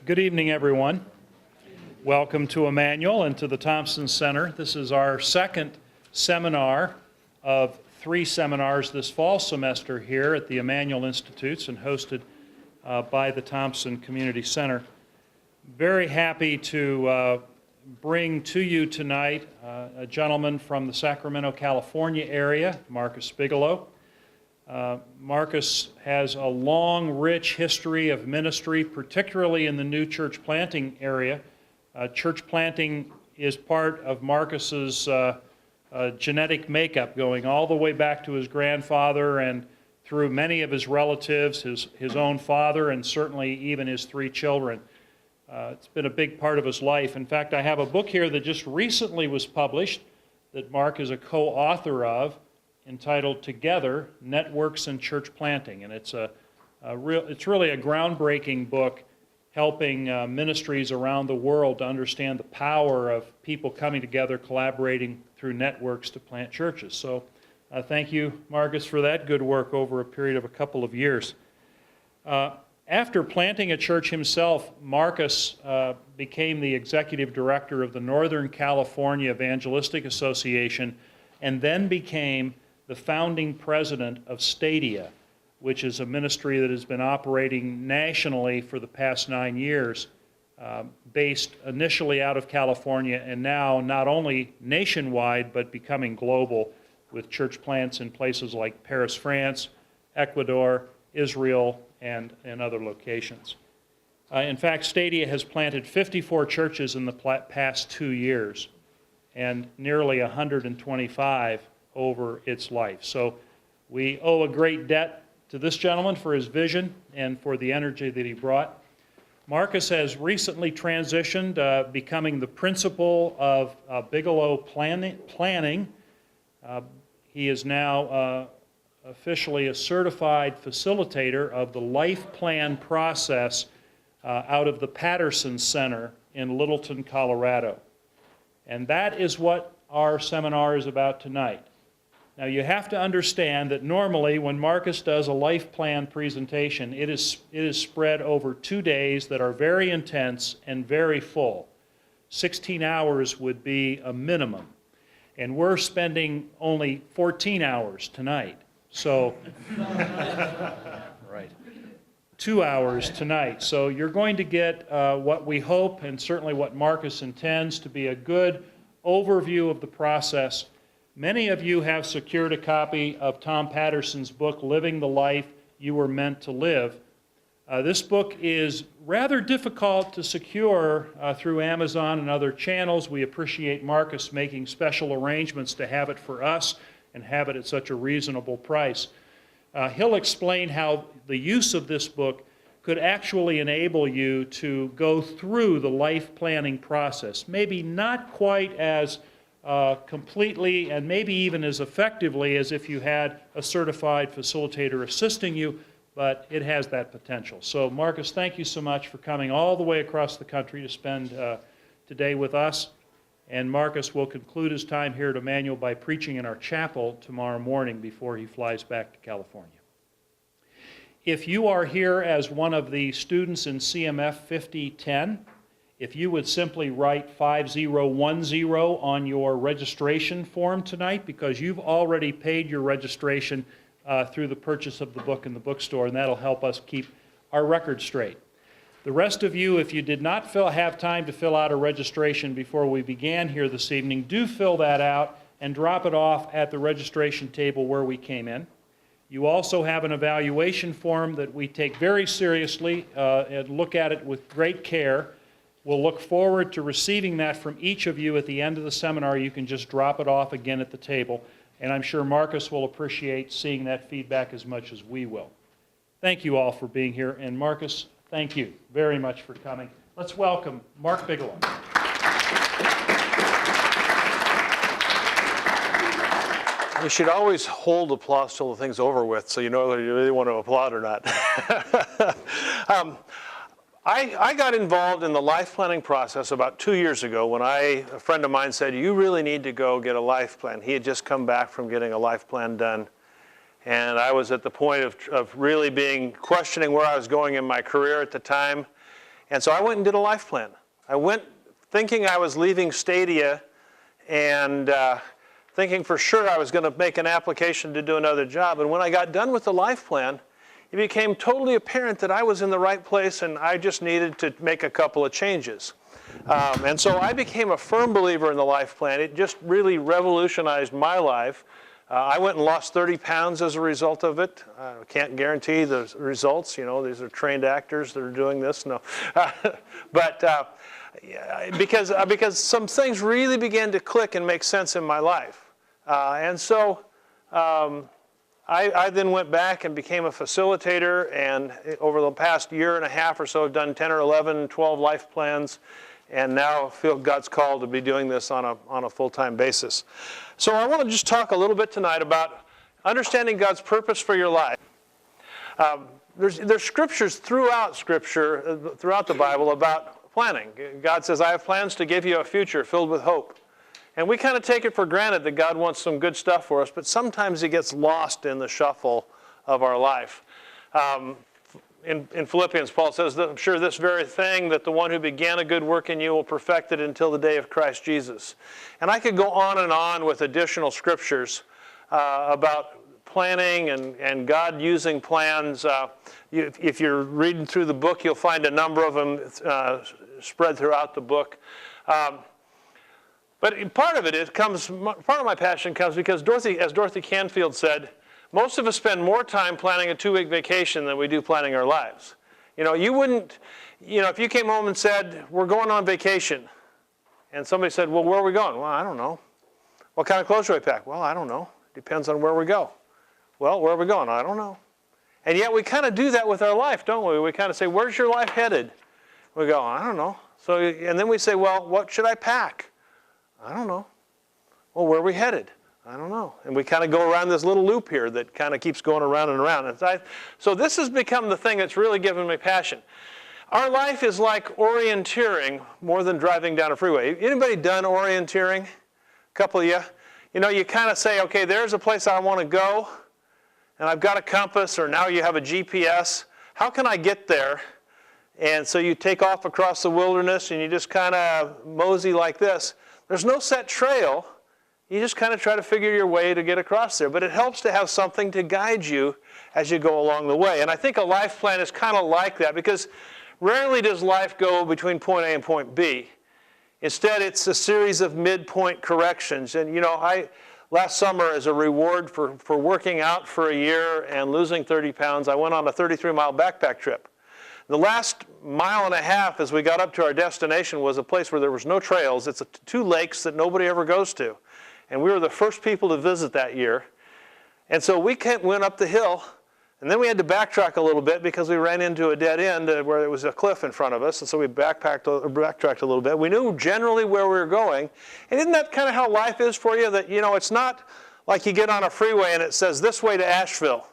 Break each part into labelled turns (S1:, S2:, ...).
S1: Good evening, everyone. Welcome to Emmanuel and to the Thompson Center. This is our second seminar of 3 seminars this fall semester here at the Emmanuel Institutes and hosted by the Thompson Community Center. Very happy to bring to you tonight a gentleman from the Sacramento, California area, Marcus Bigelow. Marcus has a long, rich history of ministry, particularly in the new church planting area. Church planting is part of Marcus's genetic makeup, going all the way back to his grandfather and through many of his relatives, his own father, and certainly even his 3 children. It's been a big part of his life. In fact, I have a book here that just recently was published that Mark is a co-author of, entitled Together, Networks and Church Planting. And it's really a groundbreaking book helping ministries around the world to understand the power of people coming together, collaborating through networks to plant churches. So thank you, Marcus, for that good work over a period of a couple of years. After planting a church himself, Marcus became the executive director of the Northern California Evangelistic Association and then became the founding president of Stadia, which is a ministry that has been operating nationally for the past 9 years, based initially out of California and now not only nationwide but becoming global with church plants in places like Paris, France, Ecuador, Israel, and other locations. In fact, Stadia has planted 54 churches in the past 2 years and nearly 125 over its life. So we owe a great debt to this gentleman for his vision and for the energy that he brought. Marcus has recently transitioned, becoming the principal of Bigelow Planning. He is now officially a certified facilitator of the life plan process out of the Patterson Center in Littleton, Colorado. And that is what our seminar is about tonight. Now, you have to understand that normally when Marcus does a life plan presentation, it is spread over 2 days that are very intense and very full. 16 hours would be a minimum. And we're spending only 14 hours tonight. So, right, 2 hours tonight. So you're going to get what we hope, and certainly what Marcus intends, to be a good overview of the process. Many of you have secured a copy of Tom Patterson's book, Living the Life You Were Meant to Live. This book is rather difficult to secure through Amazon and other channels. We appreciate Marcus making special arrangements to have it for us and have it at such a reasonable price. He'll explain how the use of this book could actually enable you to go through the life planning process, maybe not quite as completely and maybe even as effectively as if you had a certified facilitator assisting you, but it has that potential. So Marcus, thank you so much for coming all the way across the country to spend today with us. And Marcus will conclude his time here at Emmanuel by preaching in our chapel tomorrow morning before he flies back to California. If you are here as one of the students in CMF 5010, if you would simply write 5010 on your registration form tonight, because you've already paid your registration through the purchase of the book in the bookstore, and that'll help us keep our record straight. The rest of you, if you did not have time to fill out a registration before we began here this evening, do fill that out and drop it off at the registration table where we came in. You also have an evaluation form that we take very seriously and look at it with great care. We'll look forward to receiving that from each of you at the end of the seminar. You can just drop it off again at the table, and I'm sure Marcus will appreciate seeing that feedback as much as we will. Thank you all for being here, and Marcus, thank you very much for coming. Let's welcome Mark Bigelow.
S2: You should always hold applause till the thing's over with, so you know whether you really want to applaud or not. I got involved in the life planning process about 2 years ago when a friend of mine said, you really need to go get a life plan. He had just come back from getting a life plan done. And I was at the point of really questioning where I was going in my career at the time. And so I went and did a life plan. I went thinking I was leaving Stadia and thinking for sure I was going to make an application to do another job. And when I got done with the life plan, it became totally apparent that I was in the right place and I just needed to make a couple of changes. And so I became a firm believer in the life plan. It just really revolutionized my life. I went and lost 30 pounds as a result of it. I can't guarantee the results. You know, these are trained actors that are doing this. No. But because some things really began to click and make sense in my life. And so I then went back and became a facilitator, and over the past year and a half or so, I've done 10 or 11, 12 life plans, and now feel God's call to be doing this on a full-time basis. So I want to just talk a little bit tonight about understanding God's purpose for your life. There's scriptures throughout the Bible about planning. God says, I have plans to give you a future filled with hope. And we kind of take it for granted that God wants some good stuff for us, but sometimes He gets lost in the shuffle of our life. In Philippians, Paul says, I'm sure this very thing, that the one who began a good work in you will perfect it until the day of Christ Jesus. And I could go on and on with additional scriptures about planning and God using plans. If you're reading through the book, you'll find a number of them spread throughout the book. But part of it part of my passion comes because as Dorothy Canfield said, most of us spend more time planning a 2-week vacation than we do planning our lives. You know, if you came home and said, we're going on vacation, and somebody said, well, where are we going? Well, I don't know. What kind of clothes should we pack? Well, I don't know. Depends on where we go. Well, where are we going? I don't know. And yet we kind of do that with our life, don't we? We kind of say, where's your life headed? We go, I don't know. And then we say, well, what should I pack? I don't know. Well, where are we headed? I don't know. And we kind of go around this little loop here that kind of keeps going around and around. So this has become the thing that's really given me passion. Our life is like orienteering more than driving down a freeway. Anybody done orienteering? A couple of you? You know, you kind of say, okay, there's a place I want to go, and I've got a compass, or now you have a GPS. How can I get there? And so you take off across the wilderness, and you just kind of mosey like this. There's no set trail. You just kind of try to figure your way to get across there. But it helps to have something to guide you as you go along the way. And I think a life plan is kind of like that, because rarely does life go between point A and point B. Instead, it's a series of midpoint corrections. And you know, last summer, as a reward for working out for a year and losing 30 pounds, I went on a 33-mile backpack trip. The last mile and a half as we got up to our destination was a place where there was no trails. It's 2 lakes that nobody ever goes to. And we were the first people to visit that year. And so we went up the hill, and then we had to backtrack a little bit because we ran into a dead end where there was a cliff in front of us. And so we backtracked a little bit. We knew generally where we were going. And isn't that kind of how life is for you? That, you know, it's not like you get on a freeway and it says this way to Asheville.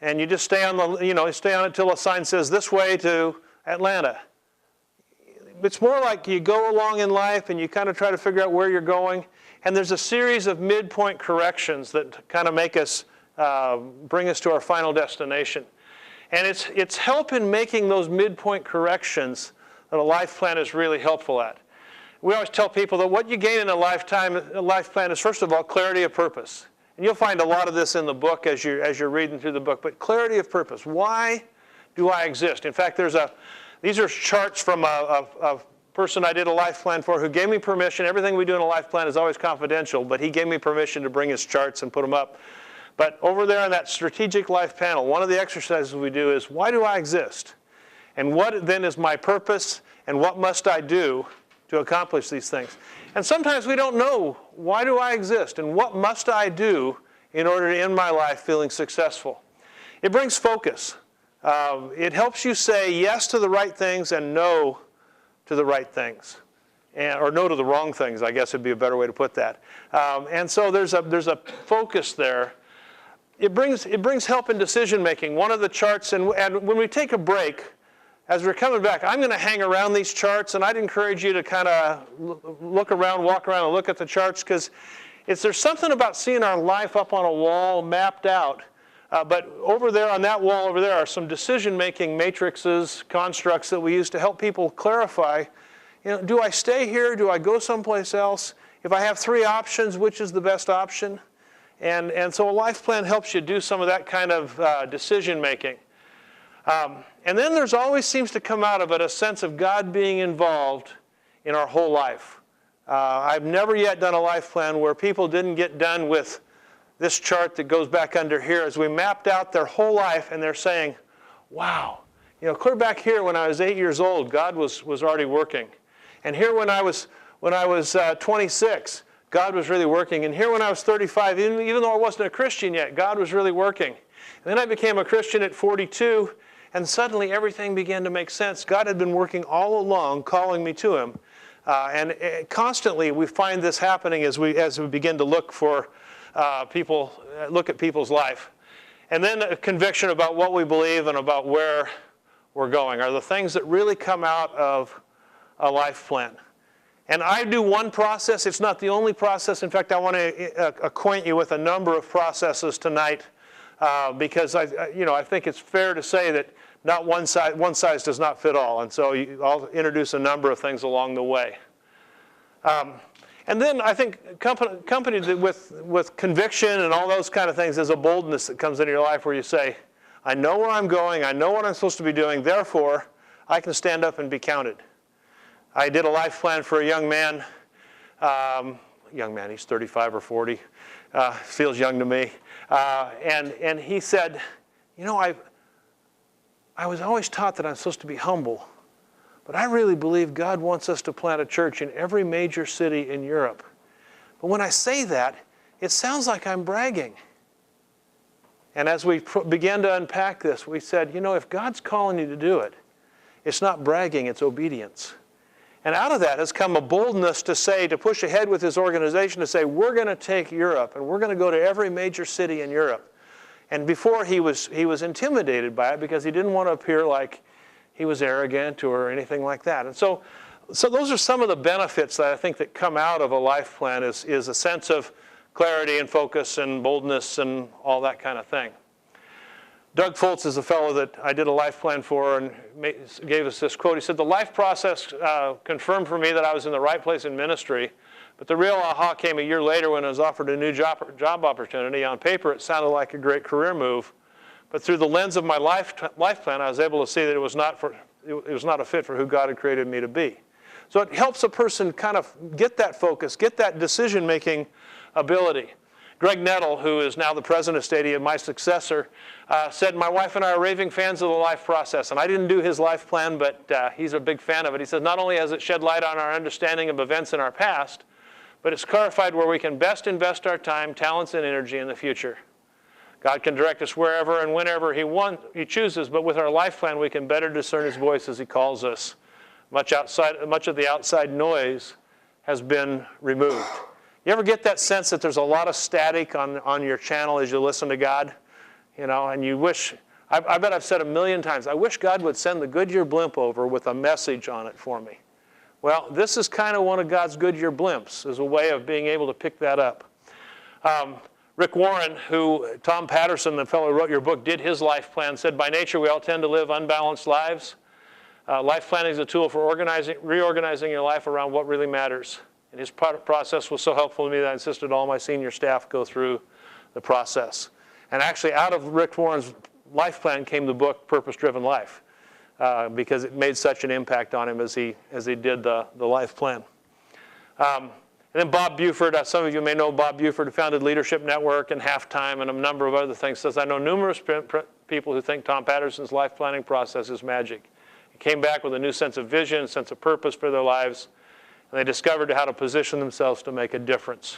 S2: And you just stay on it till a sign says this way to Atlanta. It's more like you go along in life and you kind of try to figure out where you're going. And there's a series of midpoint corrections that kind of make us, bring us to our final destination. And it's help in making those midpoint corrections that a life plan is really helpful at. We always tell people that what you gain in a life plan is, first of all, clarity of purpose. And you'll find a lot of this in the book as you're reading through the book. But clarity of purpose. Why do I exist? In fact, these are charts from a person I did a life plan for who gave me permission. Everything we do in a life plan is always confidential, but he gave me permission to bring his charts and put them up. But over there on that strategic life panel, one of the exercises we do is, why do I exist? And what then is my purpose, and what must I do to accomplish these things? And sometimes we don't know, why do I exist, and what must I do in order to end my life feeling successful? It brings focus. It helps you say yes to the right things and no to the right things, or no to the wrong things, I guess would be a better way to put that. And so there's a focus there. It brings help in decision making. One of the charts, and when we take a break, as we're coming back, I'm going to hang around these charts, and I'd encourage you to kind of look around, walk around, and look at the charts, because there's something about seeing our life up on a wall, mapped out, But over there on that wall over there are some decision-making matrices, constructs that we use to help people clarify, do I stay here? Do I go someplace else? If I have 3 options, which is the best option? And so a life plan helps you do some of that kind of decision-making. And then there's always seems to come out of it a sense of God being involved in our whole life. I've never yet done a life plan where people didn't get done with this chart that goes back under here as we mapped out their whole life and they're saying, wow, clear back here when I was 8 years old, God was already working. And here when I was 26, God was really working. And here when I was 35, even though I wasn't a Christian yet, God was really working. And then I became a Christian at 42, and suddenly everything began to make sense. God had been working all along, calling me to Him. And constantly we find this happening as we begin to look for look at people's life. And then a conviction about what we believe and about where we're going are the things that really come out of a life plan. And I do one process. It's not the only process. In fact, I want to acquaint you with a number of processes tonight because I think it's fair to say that not one size does not fit all. And so I'll introduce a number of things along the way. And then I think accompanied with conviction and all those kind of things is a boldness that comes into your life where you say, I know where I'm going, I know what I'm supposed to be doing, therefore I can stand up and be counted. I did a life plan for a young man, he's 35 or 40, feels young to me, and he said, I was always taught that I'm supposed to be humble. But I really believe God wants us to plant a church in every major city in Europe. But when I say that, it sounds like I'm bragging. And as we began to unpack this, we said, if God's calling you to do it, it's not bragging, it's obedience. And out of that has come a boldness to push ahead with his organization to say, we're going to take Europe and we're going to go to every major city in Europe. And before he was intimidated by it because he didn't want to appear like he was arrogant or anything like that. And so those are some of the benefits that I think that come out of a life plan is a sense of clarity and focus and boldness and all that kind of thing. Doug Foltz is a fellow that I did a life plan for and gave us this quote. He said, the life process confirmed for me that I was in the right place in ministry, but the real aha came a year later when I was offered a new job opportunity. On paper, it sounded like a great career move. But through the lens of my life plan, I was able to see that it was not a fit for who God had created me to be. So it helps a person kind of get that focus, get that decision-making ability. Greg Nettle, who is now the president of Stadia, my successor, said, my wife and I are raving fans of the life process. And I didn't do his life plan, but he's a big fan of it. He says, not only has it shed light on our understanding of events in our past, but it's clarified where we can best invest our time, talents, and energy in the future. God can direct us wherever and whenever He chooses, but with our life plan, we can better discern His voice as He calls us. Much of the outside noise has been removed. You ever get that sense that there's a lot of static on your channel as you listen to God? And you wish, I bet I've said a million times, I wish God would send the Goodyear blimp over with a message on it for me. Well, this is kind of one of God's Goodyear blimps as a way of being able to pick that up. Rick Warren, who Tom Patterson, the fellow who wrote your book, did his life plan, said, by nature we all tend to live unbalanced lives. Life planning is a tool for reorganizing your life around what really matters. And his process was so helpful to me that I insisted all my senior staff go through the process. And actually out of Rick Warren's life plan came the book Purpose Driven Life because it made such an impact on him as he did the life plan. And then Bob Buford, some of you may know Bob Buford, who founded Leadership Network and Halftime and a number of other things, says, I know numerous people who think Tom Patterson's life planning process is magic. He came back with a new sense of vision, sense of purpose for their lives, and they discovered how to position themselves to make a difference.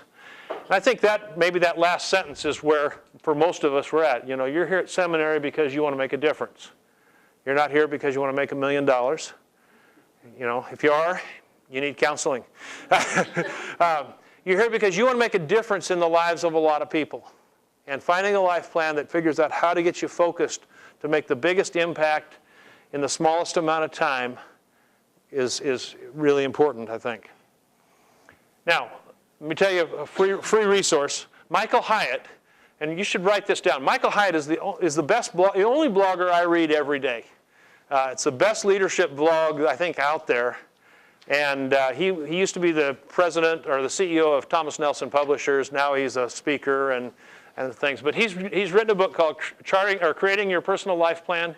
S2: And I think that maybe that last sentence is where, for most of us, we're at. You're here at seminary because you want to make a difference. You're not here because you want to make $1 million. If you are, you need counseling. You're here because you want to make a difference in the lives of a lot of people. And finding a life plan that figures out how to get you focused to make the biggest impact in the smallest amount of time is really important, I think. Now, let me tell you a free resource. Michael Hyatt and you should write this down. Michael Hyatt is the best the only blogger I read every day. It's the best leadership blog, I think, out there. And he used to be the president or the CEO of Thomas Nelson Publishers. Now he's a speaker and things. But he's written a book called Creating Your Personal Life Plan.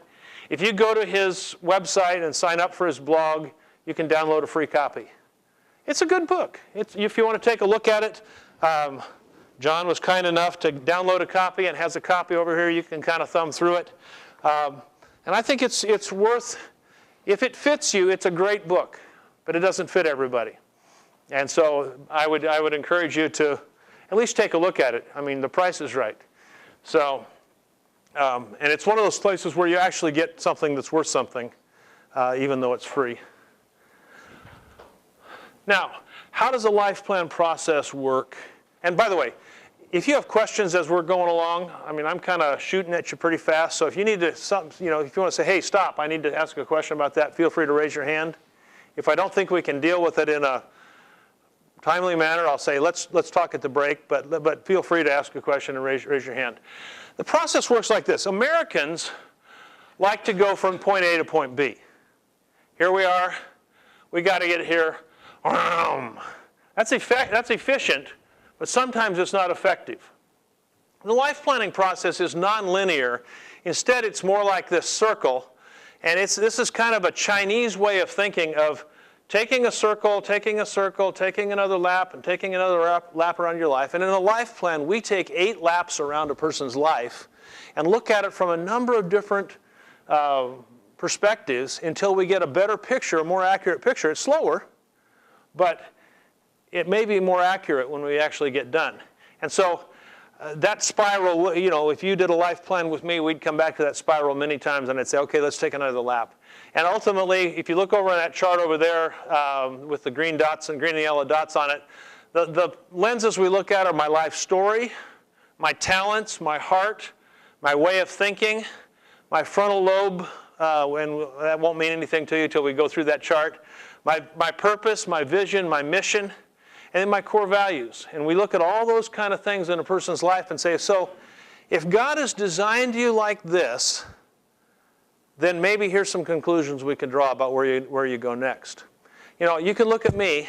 S2: If you go to his website and sign up for his blog, you can download a free copy. It's a good book. If you want to take a look at it, John was kind enough to download a copy and has a copy over here. You can kind of thumb through it. And I think it's worth, if it fits you, it's a great book. But it doesn't fit everybody. And so I would encourage you to at least take a look at it. I mean, the price is right. So, and it's one of those places where you actually get something that's worth something, even though it's free. Now, how does a life plan process work? And by the way, if you have questions as we're going along, I mean, I'm kind of shooting at you pretty fast. So if you need to, if you want to say, hey, stop, I need to ask a question about that, feel free to raise your hand. If I don't think we can deal with it in a timely manner, I'll say, let's talk at the break, but feel free to ask a question and raise your hand. The process works like this. Americans like to go from point A to point B. Here we are. We got to get here. That's efficient, but sometimes it's not effective. The life planning process is nonlinear. Instead, it's more like this circle. And this is kind of a Chinese way of thinking of taking a circle, taking another lap, and taking another lap around your life. And in a life plan, we take 8 laps around a person's life and look at it from a number of different perspectives until we get a better picture, a more accurate picture. It's slower, but it may be more accurate when we actually get done. And so that spiral, if you did a life plan with me, we'd come back to that spiral many times and I'd say, okay, let's take another lap. And ultimately, if you look over on that chart over there with the green dots and green and yellow dots on it, the lenses we look at are my life story, my talents, my heart, my way of thinking, my frontal lobe, and that won't mean anything to you until we go through that chart, my purpose, my vision, my mission, and then my core values. And we look at all those kind of things in a person's life and say, so if God has designed you like this, then maybe here's some conclusions we can draw about where you go next. You can look at me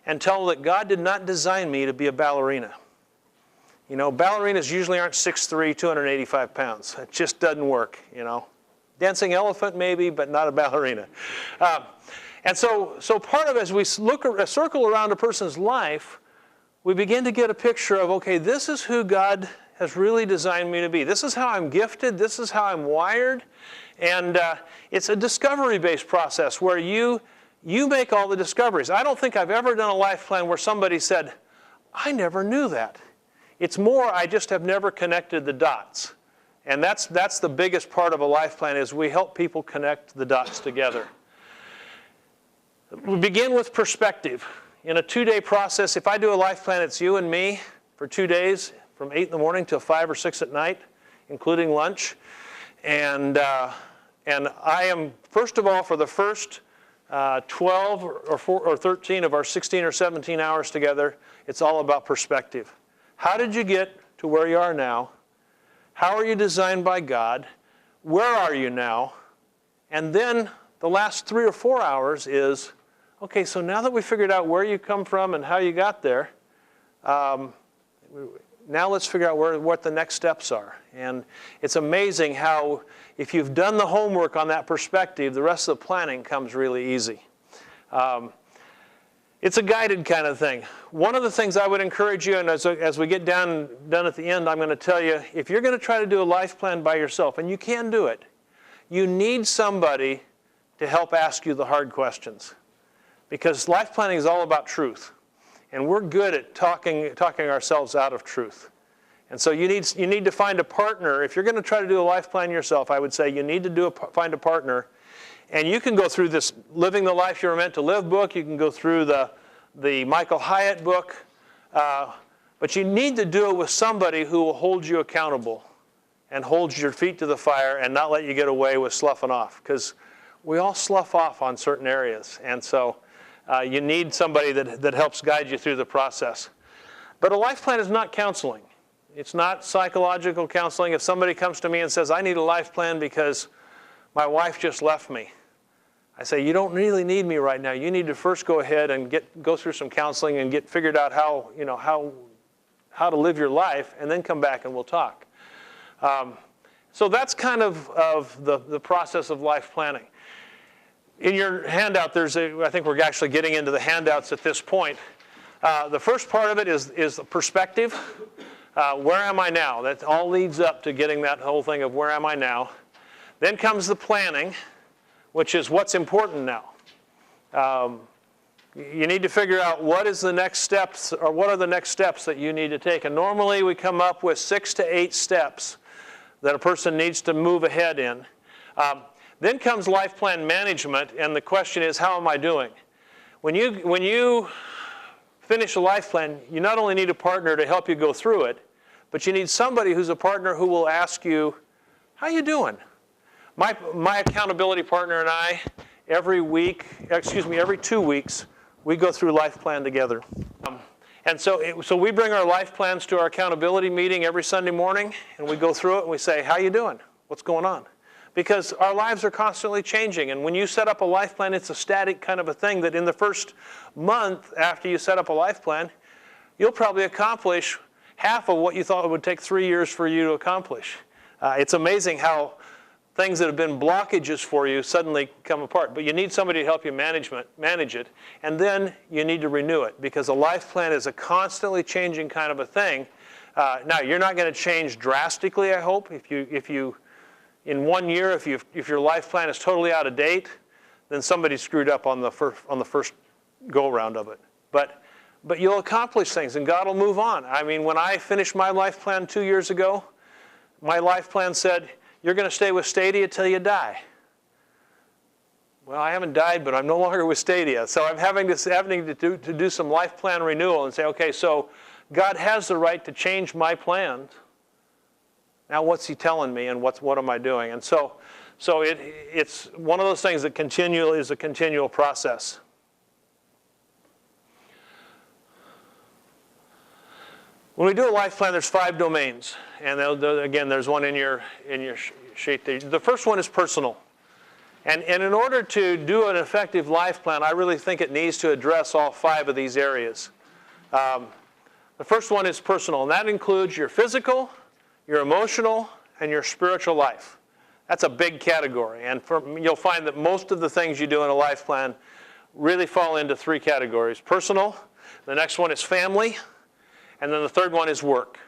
S2: and tell that God did not design me to be a ballerina. Ballerinas usually aren't 6'3", 285 pounds. It just doesn't work, Dancing elephant maybe, but not a ballerina. And so part of it, as we look a circle around a person's life, we begin to get a picture of, okay, this is who God has really designed me to be. This is how I'm gifted. This is how I'm wired. And it's a discovery-based process where you make all the discoveries. I don't think I've ever done a life plan where somebody said, I never knew that. It's more, I just have never connected the dots. And that's the biggest part of a life plan is we help people connect the dots together. We begin with perspective. In a 2-day process, if I do a life plan, it's you and me for 2 days, from 8 in the morning till 5 or 6 at night, including lunch. And I am, first of all, for the first 12 or 13 of our 16 or 17 hours together, it's all about perspective. How did you get to where you are now? How are you designed by God? Where are you now? And then the last 3 or 4 hours is, okay, so now that we figured out where you come from and how you got there, now let's figure out what the next steps are. And it's amazing how, if you've done the homework on that perspective, the rest of the planning comes really easy. It's a guided kind of thing. One of the things I would encourage you, and as we get done at the end, I'm going to tell you, if you're going to try to do a life plan by yourself, and you can do it, you need somebody to help ask you the hard questions. Because life planning is all about truth. And we're good at talking ourselves out of truth. And so you need to find a partner. If you're going to try to do a life plan yourself, I would say you need to find a partner. And you can go through this Living the Life You Were Meant to Live book. You can go through the Michael Hyatt book. But you need to do it with somebody who will hold you accountable and hold your feet to the fire and not let you get away with sloughing off. Because we all slough off on certain areas. And so you need somebody that helps guide you through the process. But a life plan is not counseling. It's not psychological counseling. If somebody comes to me and says, I need a life plan because my wife just left me, I say, you don't really need me right now. You need to first go ahead and go through some counseling and get figured out how to live your life, and then come back and we'll talk. So that's kind of the process of life planning. In your handout, I think we're actually getting into the handouts at this point. The first part of it is the perspective. Where am I now? That all leads up to getting that whole thing of where am I now. Then comes the planning, which is what's important now. You need to figure out what is the next steps, or what are the next steps that you need to take. And normally we come up with 6 to 8 steps that a person needs to move ahead in. Then comes life plan management, and the question is, how am I doing? When you finish a life plan, you not only need a partner to help you go through it, but you need somebody who's a partner who will ask you, how you doing? My accountability partner and I, every 2 weeks, we go through life plan together. And so we bring our life plans to our accountability meeting every Sunday morning, and we go through it and we say, how you doing? What's going on? Because our lives are constantly changing, and when you set up a life plan, it's a static kind of a thing that in the first month after you set up a life plan, you'll probably accomplish half of what you thought it would take 3 years for you to accomplish. It's amazing how things that have been blockages for you suddenly come apart. But you need somebody to help you manage it, and then you need to renew it, because a life plan is a constantly changing kind of a thing. Now, you're not going to change drastically, I hope. If you in 1 year, if your life plan is totally out of date, then somebody screwed up on the first go-around of it. But you'll accomplish things, and God will move on. I mean, when I finished my life plan 2 years ago, my life plan said, you're going to stay with Stadia till you die. Well, I haven't died, but I'm no longer with Stadia. So I'm having to do some life plan renewal and say, okay, so God has the right to change my plans. Now what's he telling me, and what am I doing? And so it's one of those things that is a continual process. When we do a life plan, there's 5 domains. And again, there's one in your sheet. The first one is personal. And in order to do an effective life plan, I really think it needs to address all 5 of these areas. The first one is personal, and that includes your physical, your emotional, and your spiritual life. That's a big category. And you'll find that most of the things you do in a life plan really fall into 3 categories. Personal, the next one is family, and then the third one is work.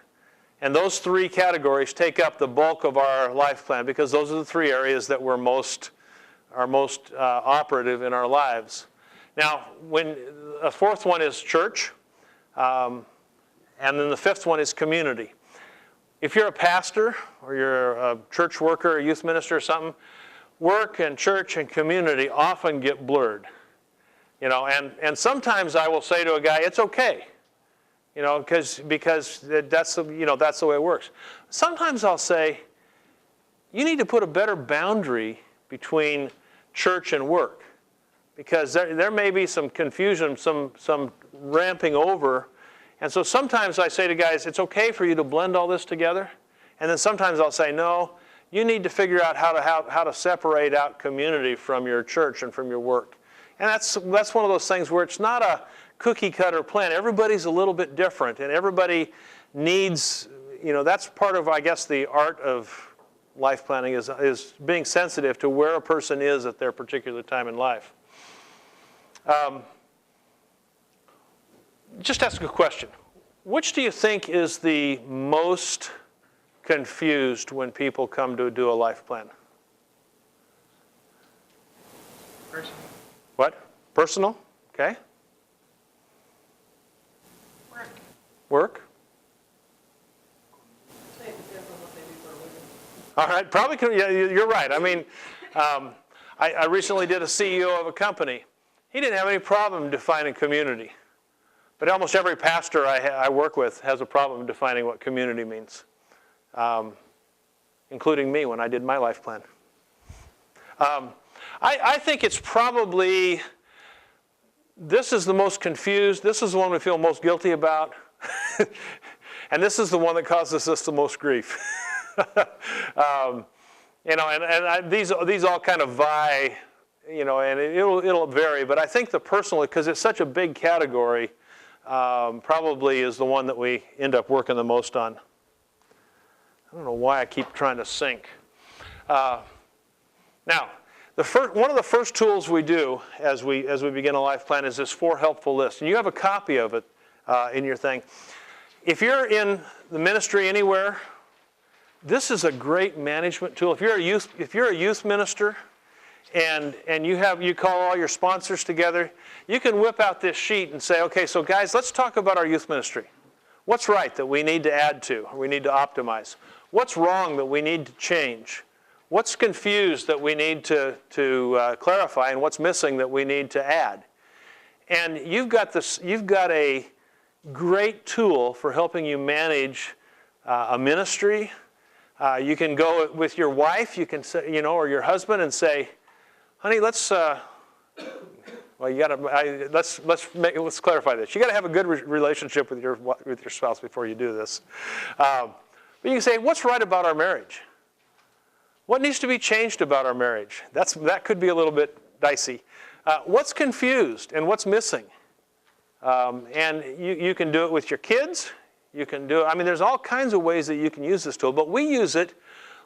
S2: And those 3 categories take up the bulk of our life plan, because those are the 3 areas that are most operative in our lives. Now, when a 4th one is church, and then the 5th one is community. If you're a pastor, or you're a church worker, a youth minister or something, work and church and community often get blurred. And sometimes I will say to a guy, it's okay. Because that's the way it works. Sometimes I'll say, you need to put a better boundary between church and work, because there may be some confusion, some ramping over. And so sometimes I say to guys, it's okay for you to blend all this together. And then sometimes I'll say, no, you need to figure out how to separate out community from your church and from your work. And that's one of those things where it's not a cookie cutter plan. Everybody's a little bit different, and everybody needs, that's part of, I guess, the art of life planning is being sensitive to where a person is at their particular time in life. Just ask a question. Which do you think is the most confused when people come to do a life plan?
S3: Personal.
S2: What? Personal? Okay. Work?
S3: Say it depends on what they do for a living.
S2: All right, probably, yeah, you're right. I mean, I recently did a CEO of a company. He didn't have any problem defining community. But almost every pastor I work with has a problem defining what community means, including me when I did my life plan. I think it's probably, this is the most confused, this is the one we feel most guilty about. And this is the one that causes us the most grief. These all kind of vie, and it'll vary. But I think the personal, because it's such a big category, probably is the one that we end up working the most on. I don't know why I keep trying to sync. Now, one of the first tools we do as we begin a life plan is this 4 helpful list, and you have a copy of it in your thing. If you're in the ministry anywhere, this is a great management tool. If you're a youth minister, and you call all your sponsors together, you can whip out this sheet and say, okay, so guys, let's talk about our youth ministry. What's right that we need to add to, or we need to optimize? What's wrong that we need to change? What's confused that we need to clarify, and what's missing that we need to add? And you've got a great tool for helping you manage a ministry. You can go with your wife, you can say, or your husband, and say, honey, let's clarify this. You got to have a good relationship with your spouse before you do this. But you can say, what's right about our marriage? What needs to be changed about our marriage? That could be a little bit dicey. What's confused and what's missing? And you can do it with your kids. You can do it. There's all kinds of ways that you can use this tool, but we use it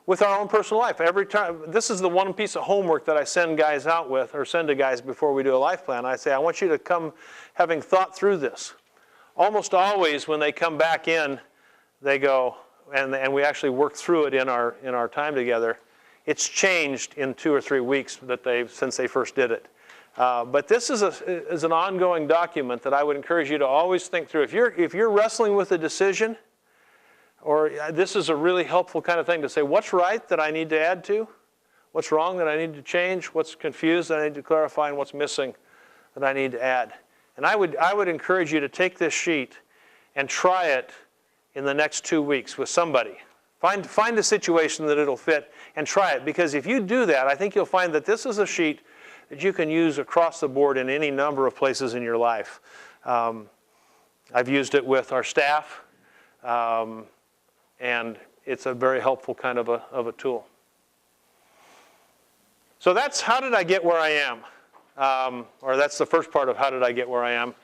S2: with our own personal life. Every time, this is the one piece of homework that I send guys out with, or send to guys before we do a life plan. I say, I want you to come having thought through this. Almost always when they come back in, they go, and we actually work through it in our time together. It's changed in 2 or 3 weeks since they first did it. But this is an ongoing document that I would encourage you to always think through. If you're wrestling with a decision, or this is a really helpful kind of thing to say, what's right that I need to add to? What's wrong that I need to change? What's confused that I need to clarify? And what's missing that I need to add? And I would encourage you to take this sheet and try it in the next 2 weeks with somebody. Find a situation that it'll fit and try it. Because if you do that, I think you'll find that this is a sheet that you can use across the board in any number of places in your life. I've used it with our staff, and it's a very helpful kind of a tool. So that's how did I get where I am, or that's the first part of how did I get where I am.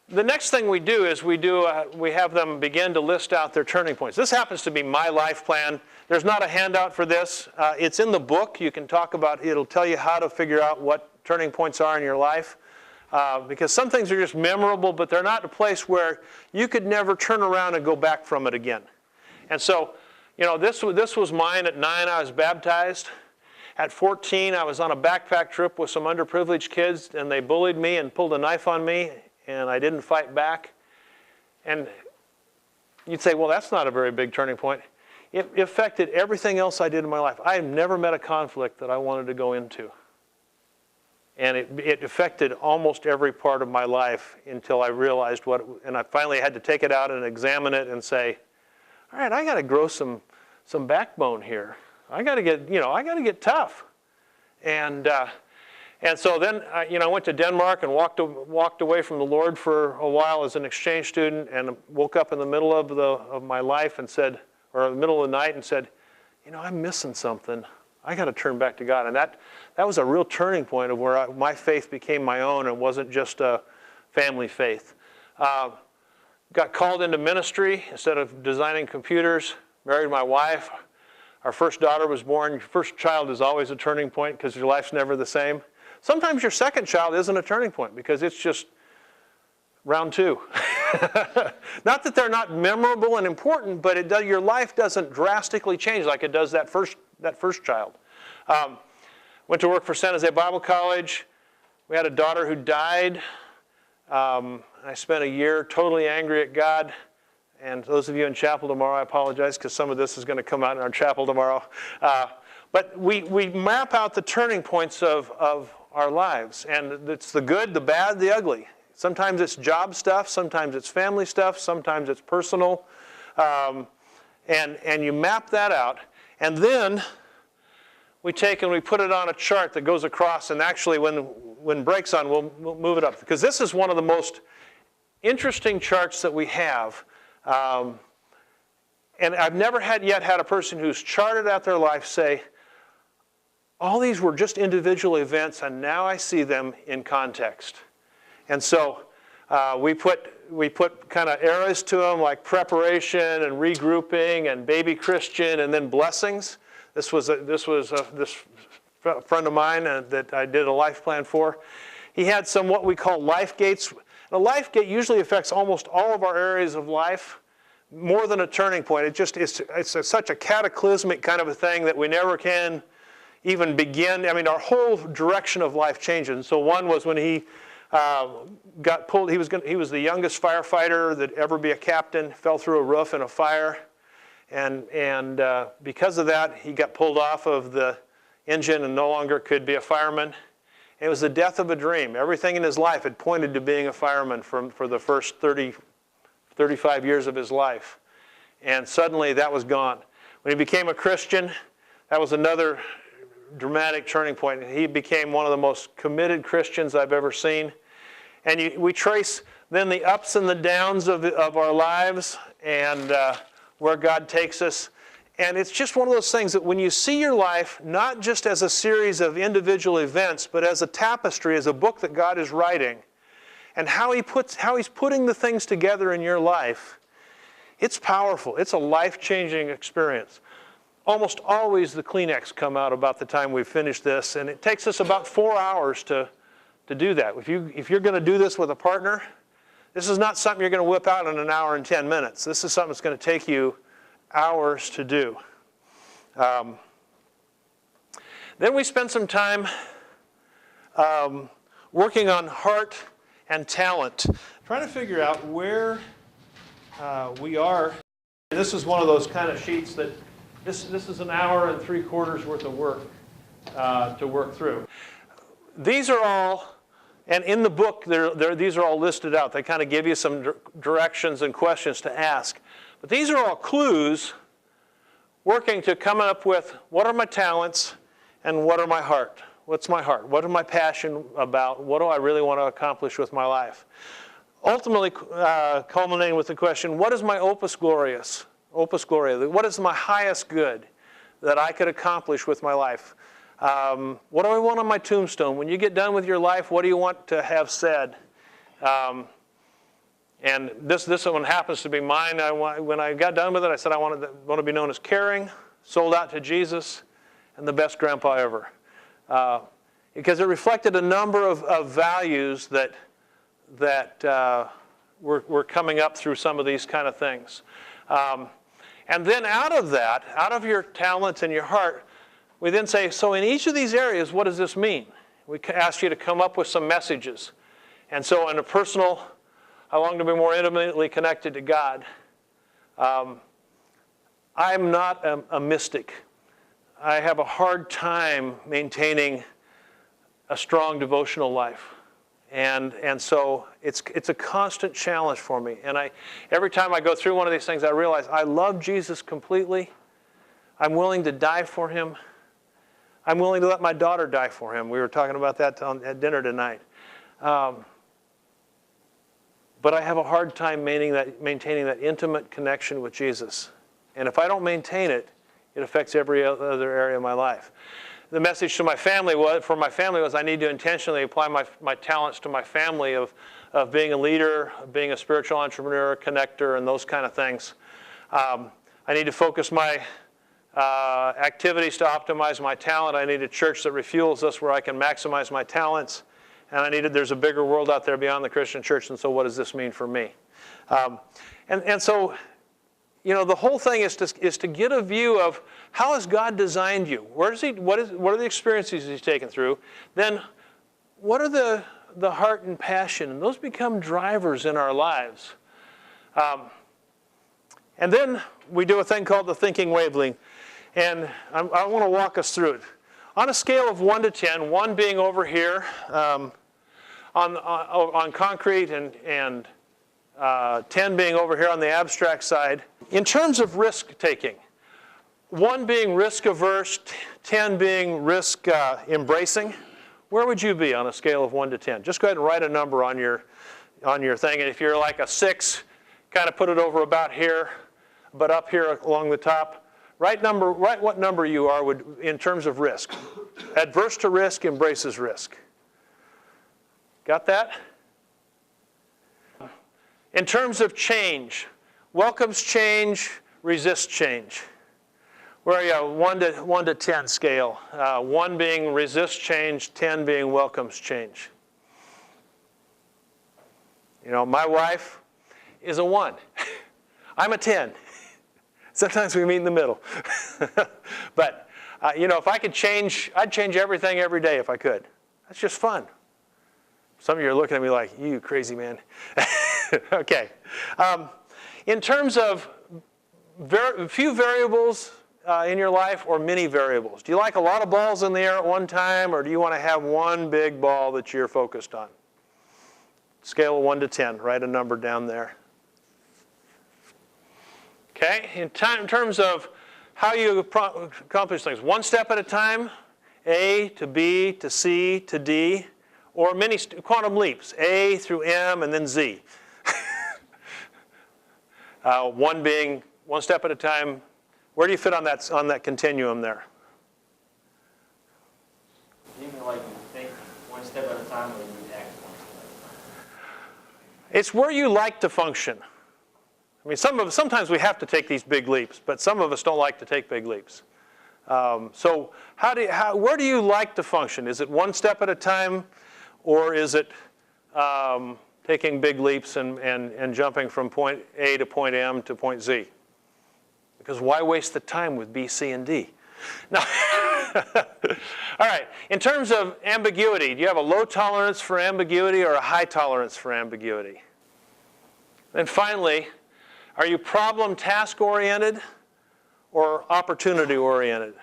S2: The next thing we do is we have them begin to list out their turning points. This happens to be my life plan. There's not a handout for this. It's in the book. You can talk about it. It'll tell you how to figure out what turning points are in your life. Because some things are just memorable, but they're not a place where you could never turn around and go back from it again. And so, this was mine. At 9, I was baptized. At 14, I was on a backpack trip with some underprivileged kids, and they bullied me and pulled a knife on me, and I didn't fight back. And you'd say, well, that's not a very big turning point. It affected everything else I did in my life. I have never met a conflict that I wanted to go into. And it affected almost every part of my life until I realized and I finally had to take it out and examine it and say, all right, I got to grow some backbone here. I got to get tough. And so then, I went to Denmark and walked away from the Lord for a while as an exchange student, and woke up in the middle of my life and said, or in the middle of the night and said, I'm missing something. I got to turn back to God. And that was a real turning point of where my faith became my own and wasn't just a family faith. Got called into ministry instead of designing computers. Married my wife. Our first daughter was born. Your first child is always a turning point because your life's never the same. Sometimes your second child isn't a turning point because it's just round 2. Not that they're not memorable and important, but your life doesn't drastically change like it does that first child. Went to work for San Jose Bible College. We had a daughter who died. I spent a year totally angry at God. And those of you in chapel tomorrow, I apologize because some of this is going to come out in our chapel tomorrow. But we map out the turning points of our lives. And it's the good, the bad, the ugly. Sometimes it's job stuff. Sometimes it's family stuff. Sometimes it's personal. And you map that out. And then we take and we put it on a chart that goes across. And actually, when break's on, we'll move it up. Because this is one of the most interesting charts that we have And I've never yet had a person who's charted out their life say, all these were just individual events, and now I see them in context. And so we put kind of eras to them, like preparation and regrouping and baby Christian, and then blessings. This was this friend of mine that I did a life plan for. He had some what we call life gates. A life gate usually affects almost all of our areas of life, more than a turning point. It's such a cataclysmic kind of a thing that we never can even begin. I mean, our whole direction of life changes. And so one was when he got pulled. He was the youngest firefighter that ever be a captain. Fell through a roof in a fire, and because of that, he got pulled off of the engine and no longer could be a fireman. It was the death of a dream. Everything in his life had pointed to being a fireman for the first 35 years of his life, and suddenly that was gone. When he became a Christian, that was another dramatic turning point. He became one of the most committed Christians I've ever seen. And we trace then the ups and the downs of our lives and where God takes us. And it's just one of those things that when you see your life, not just as a series of individual events, but as a tapestry, as a book that God is writing, and how He's putting the things together in your life, it's powerful. It's a life-changing experience. Almost always the Kleenex come out about the time we've finished this, and it takes us about 4 hours to do that. If you're going to do this with a partner, this is not something you're going to whip out in an hour and 10 minutes. This is something that's going to take you hours to do. Then we spend some time working on heart and talent, trying to figure out where we are. This is one of those kind of sheets that this is an hour and 3/4 worth of work to work through. These are all, and in the book, these are all listed out. They kind of give you some directions and questions to ask. But these are all clues working to come up with what are my talents and what are my heart. What's my heart? What am I passionate about? What do I really want to accomplish with my life? Ultimately, culminating with the question, what is my opus gloria? What is my highest good that I could accomplish with my life? What do I want on my tombstone? When you get done with your life, what do you want to have said? And this one happens to be mine. When I got done with it, I said I want to be known as caring, sold out to Jesus, and the best grandpa ever. Because it reflected a number of values that were coming up through some of these kind of things. And then out of that, out of your talents and your heart, we then say, so in each of these areas, what does this mean? We ask you to come up with some messages. And so in a personal, I long to be more intimately connected to God. I'm not a mystic. I have a hard time maintaining a strong devotional life. And so it's a constant challenge for me. And every time I go through one of these things, I realize I love Jesus completely. I'm willing to die for him. I'm willing to let my daughter die for him. We were talking about that at dinner tonight. But I have a hard time maintaining that intimate connection with Jesus. And if I don't maintain it, it affects every other area of my life. The message to my family was I need to intentionally apply my talents to my family of being a leader, of being a spiritual entrepreneur, a connector, and those kind of things. I need to focus my activities to optimize my talent. I need a church that refuels us where I can maximize my talents. And there's a bigger world out there beyond the Christian church, and so what does this mean for me? And so, the whole thing is to get a view of how has God designed you? What are the experiences he's taken through? Then what are the heart and passion? And those become drivers in our lives. And then we do a thing called the thinking wavelength. And I want to walk us through it. On a scale of 1 to 10, 1 being over here on concrete and 10 being over here on the abstract side. In terms of risk taking, 1 being risk averse, 10 being risk embracing, where would you be on a scale of 1 to 10? Just go ahead and write a number on your thing. And if you're like a 6, kind of put it over about here, but up here along the top. Write what number you are in terms of risk. Adverse to risk, embraces risk. Got that? In terms of change, welcomes change, resists change. Where are you? 1 to 10 scale. 1 being resists change, 10 being welcomes change. You know, my wife is a 1. I'm a 10. Sometimes we meet in the middle. But, you know, if I could change, I'd change everything every day if I could. That's just fun. Some of you are looking at me like, you crazy man. Okay. In terms of few variables in your life or many variables, do you like a lot of balls in the air at one time, or do you want to have one big ball that you're focused on? Scale of 1 to 10, write a number down there. Okay, in terms of how you accomplish things, 1 step at a time, A to B to C to D, or many quantum leaps, A through M and then Z. 1 being 1 step at a time. Where do you fit on that continuum there?
S4: You mean like you think 1 step at a time, or you act 1 step at a time?
S2: It's where you like to function. I mean, sometimes we have to take these big leaps, but some of us don't like to take big leaps. So where do you like to function? Is it 1 step at a time, or is it taking big leaps and jumping from point A to point M to point Z? Because why waste the time with B, C, and D? No. All right. In terms of ambiguity, do you have a low tolerance for ambiguity or a high tolerance for ambiguity? And finally, are you problem task oriented or opportunity oriented?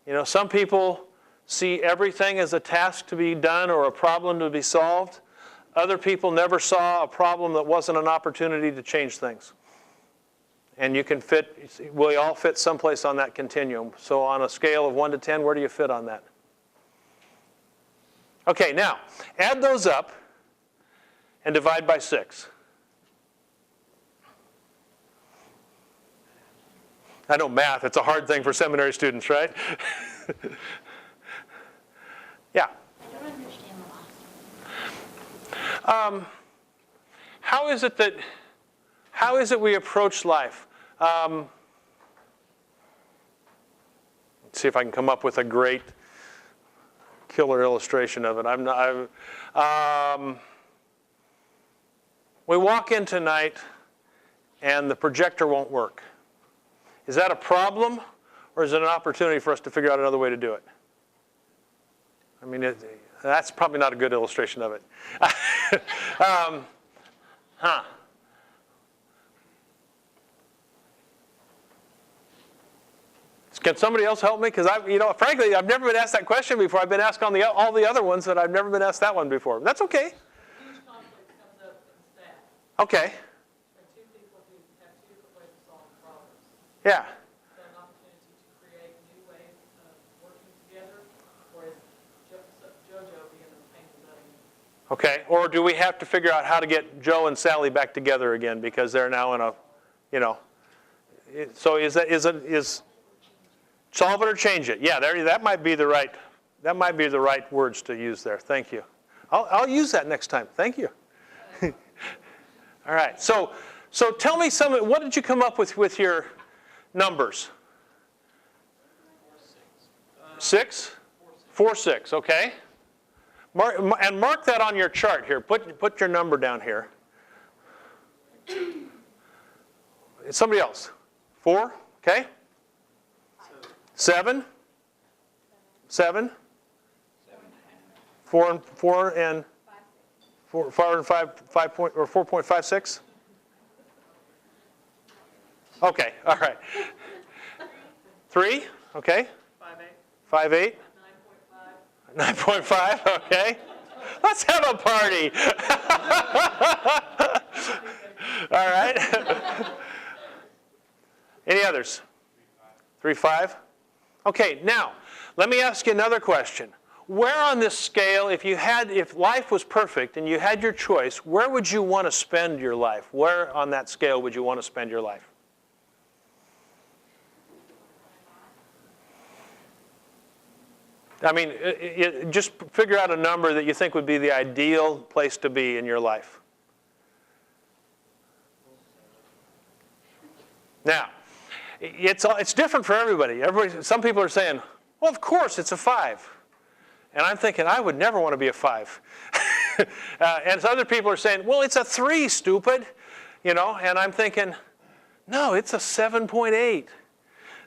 S2: You know, some people see everything as a task to be done or a problem to be solved. Other people never saw a problem that wasn't an opportunity to change things. And you can we all fit someplace on that continuum. So on a scale of 1 to 10, where do you fit on that? Okay, now, add those up and divide by 6. I know math, it's a hard thing for seminary students, right? Yeah.
S5: I don't understand the last one.
S2: How is it we approach life? Let's see if I can come up with a great killer illustration of it. We walk in tonight and the projector won't work. Is that a problem, or is it an opportunity for us to figure out another way to do it? I mean, that's probably not a good illustration of it. Can somebody else help me? Because frankly, I've never been asked that question before. I've been asked on all the other ones, but I've never been asked that one before. That's okay.
S3: Huge conflict comes up in staff.
S2: Okay.
S3: When 2 people who have 2 different ways of solving problems.
S2: Yeah.
S3: Is that an opportunity to create new ways of working together, or is JoJo being a pain in the butt?
S2: Okay. Or do we have to figure out how to get Joe and Sally back together again because they're now in a, so is solve it or change it? Yeah, that might be the right words to use there. Thank you. I'll use that next time. Thank you. All right. So tell me what did you come up with your numbers? 6? 4, 6. Okay. Mark that on your chart here. Put your number down here. Somebody else. 4. Okay. 7? 7? 4 and 4 and 4.56? Okay, all right. 3? Okay.
S3: 5, 8.
S2: 5, 8? 9.5, okay. Let's have a party. All right. Any others? 3, 5? Okay, now, let me ask you another question. where on this scale, if life was perfect and you had your choice, where would you want to spend your life? Where on that scale would you want to spend your life? I mean, just figure out a number that you think would be the ideal place to be in your life. Now, it's different for everybody. Some people are saying, well, of course, it's a 5. And I'm thinking, I would never want to be a 5. And other people are saying, well, it's a 3, stupid. And I'm thinking, no, it's a 7.8.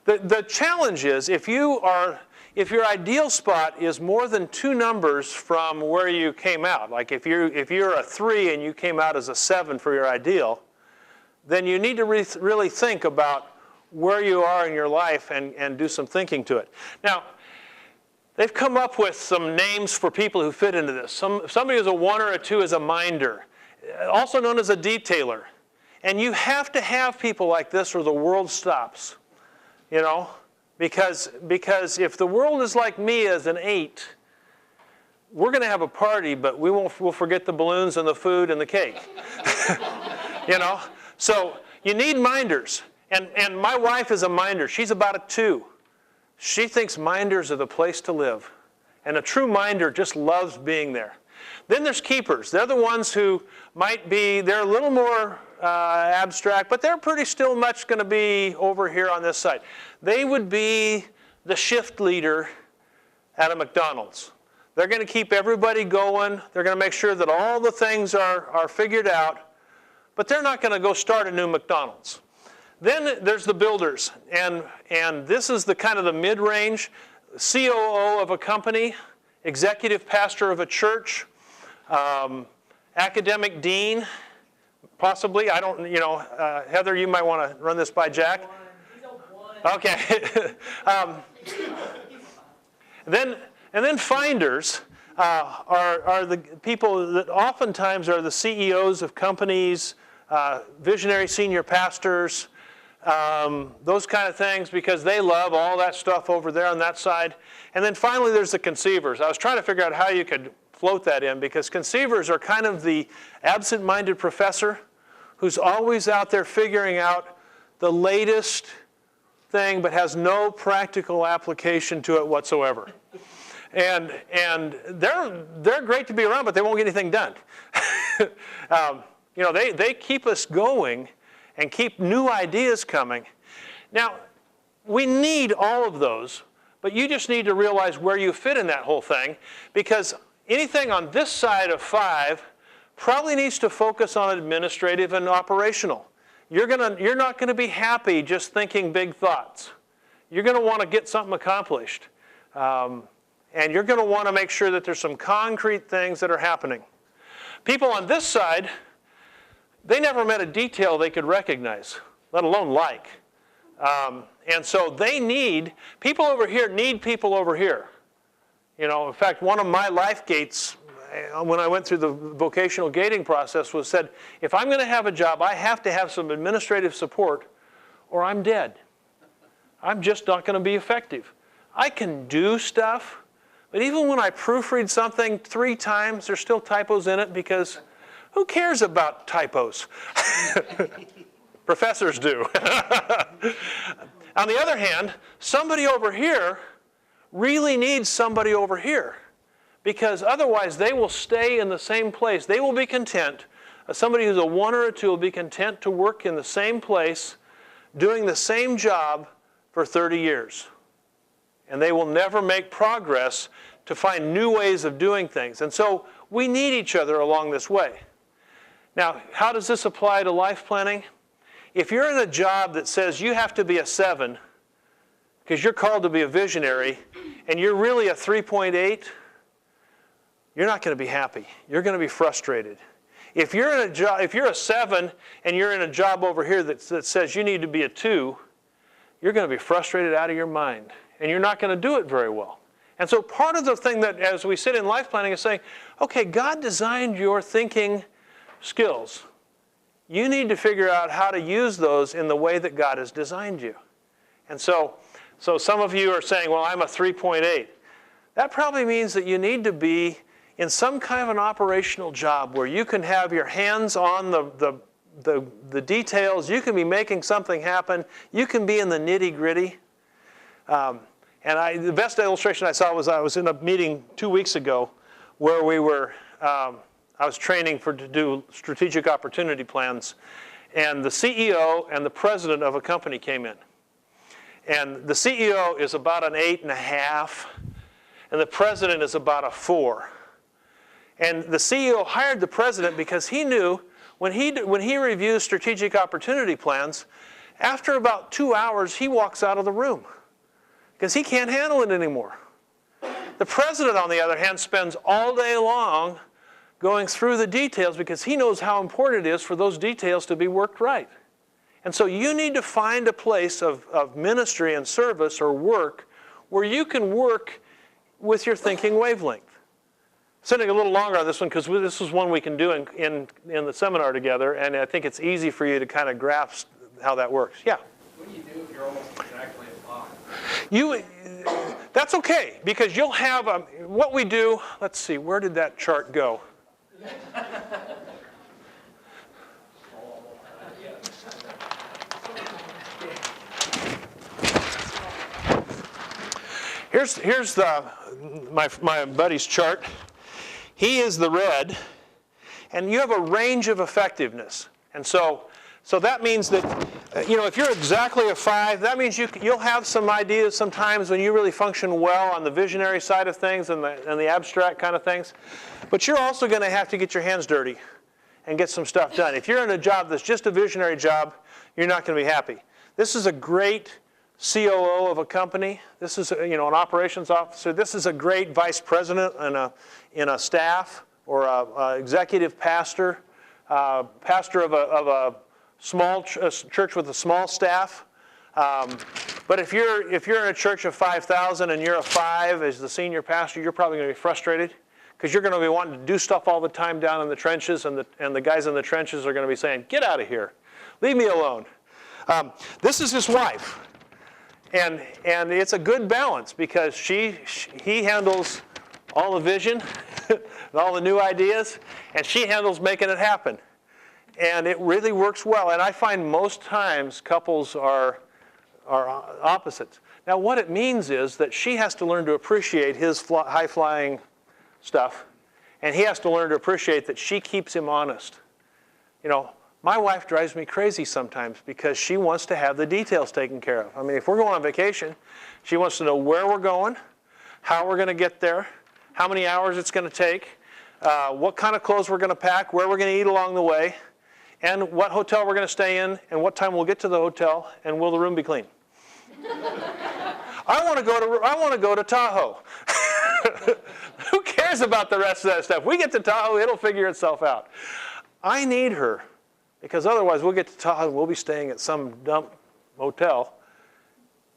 S2: The challenge is, if your ideal spot is more than 2 numbers from where you came out, like if you're a 3 and you came out as a 7 for your ideal, then you need to really think about where you are in your life and do some thinking to it. Now, they've come up with some names for people who fit into this. Somebody who's a 1 or a 2 is a minder, also known as a detailer. And you have to have people like this or the world stops, because if the world is like me as an 8, we're going to have a party, but we'll forget the balloons and the food and the cake. So you need minders. And my wife is a minder. She's about a 2. She thinks minders are the place to live. And a true minder just loves being there. Then there's keepers. They're the ones who they're a little more abstract, but they're pretty still much going to be over here on this side. They would be the shift leader at a McDonald's. They're going to keep everybody going. They're going to make sure that all the things are figured out. But they're not going to go start a new McDonald's. Then there's the builders, and this is the kind of the mid-range, COO of a company, executive pastor of a church, academic dean, possibly. I don't, Heather, you might want to run this by Jack. Okay. And then finders are the people that oftentimes are the CEOs of companies, visionary senior pastors, those kind of things, because they love all that stuff over there on that side. And then finally there's the conceivers. I was trying to figure out how you could float that in, because conceivers are kind of the absent-minded professor who's always out there figuring out the latest thing but has no practical application to it whatsoever. And they're great to be around, but they won't get anything done. They keep us going and keep new ideas coming. Now, we need all of those, but you just need to realize where you fit in that whole thing, because anything on this side of 5 probably needs to focus on administrative and operational. You're not going to be happy just thinking big thoughts. You're going to want to get something accomplished. And you're going to want to make sure that there's some concrete things that are happening. People on this side, they never met a detail they could recognize, let alone like. And so people over here need people over here. In fact, one of my life gates, when I went through the vocational gating process, was said, if I'm going to have a job, I have to have some administrative support or I'm dead. I'm just not going to be effective. I can do stuff, but even when I proofread something 3 times, there's still typos in it, because who cares about typos? Professors do. On the other hand, somebody over here really needs somebody over here, because otherwise they will stay in the same place. They will be content. Somebody who's a 1 or a 2 will be content to work in the same place, doing the same job for 30 years. And they will never make progress to find new ways of doing things. And so we need each other along this way. Now, how does this apply to life planning? If you're in a job that says you have to be a 7 because you're called to be a visionary, and you're really a 3.8, you're not going to be happy. You're going to be frustrated. If you're a 7 and you're in a job over here that says you need to be a 2, you're going to be frustrated out of your mind, and you're not going to do it very well. And so part of the thing that, as we sit in life planning, is saying, okay, God designed your thinking skills. You need to figure out how to use those in the way that God has designed you. And so some of you are saying, well, I'm a 3.8. that probably means that you need to be in some kind of an operational job where you can have your hands on the details. You can be making something happen. You can be in the nitty-gritty. And the best illustration I saw was I was in a meeting 2 weeks ago where we were, I was training to do strategic opportunity plans. And the CEO and the president of a company came in. And the CEO is about an 8.5, and the president is about a 4. And the CEO hired the president because he knew when he reviews strategic opportunity plans, after about 2 hours, he walks out of the room because he can't handle it anymore. The president, on the other hand, spends all day long going through the details because he knows how important it is for those details to be worked right. And so you need to find a place of ministry and service or work where you can work with your thinking wavelength. Sitting a little longer on this one because this is one we can do in the seminar together, and I think it's easy for you to kind of grasp how that works. Yeah?
S4: What do you do if you're almost exactly at 5?
S2: That's okay, because you'll have, what we do, let's see, where did that chart go? Here's my buddy's chart. He is the red, and you have a range of effectiveness. And so that means that, if you're exactly a 5, that means you'll have some ideas sometimes when you really function well on the visionary side of things and the abstract kind of things. But you're also going to have to get your hands dirty and get some stuff done. If you're in a job that's just a visionary job, you're not going to be happy. This is a great COO of a company. This is an operations officer. This is a great vice president in a staff or a executive pastor, pastor of a small church with a small staff. But if you're in a church of 5,000 and you're a 5 as the senior pastor, you're probably going to be frustrated because you're going to be wanting to do stuff all the time down in the trenches, and the guys in the trenches are going to be saying, "Get out of here, leave me alone." This is his wife. And it's a good balance because he handles all the vision and all the new ideas, and she handles making it happen. And it really works well. And I find most times couples are opposites. Now, what it means is that she has to learn to appreciate his high-flying stuff, and he has to learn to appreciate that she keeps him honest. My wife drives me crazy sometimes because she wants to have the details taken care of. I mean, if we're going on vacation, she wants to know where we're going, how we're going to get there, how many hours it's going to take, what kind of clothes we're going to pack, where we're going to eat along the way, and what hotel we're going to stay in, and what time we'll get to the hotel, and will the room be clean. I want to go to Tahoe. Who cares about the rest of that stuff? We get to Tahoe, it'll figure itself out. I need her. Because otherwise we'll get to Tahoe and we'll be staying at some dump motel.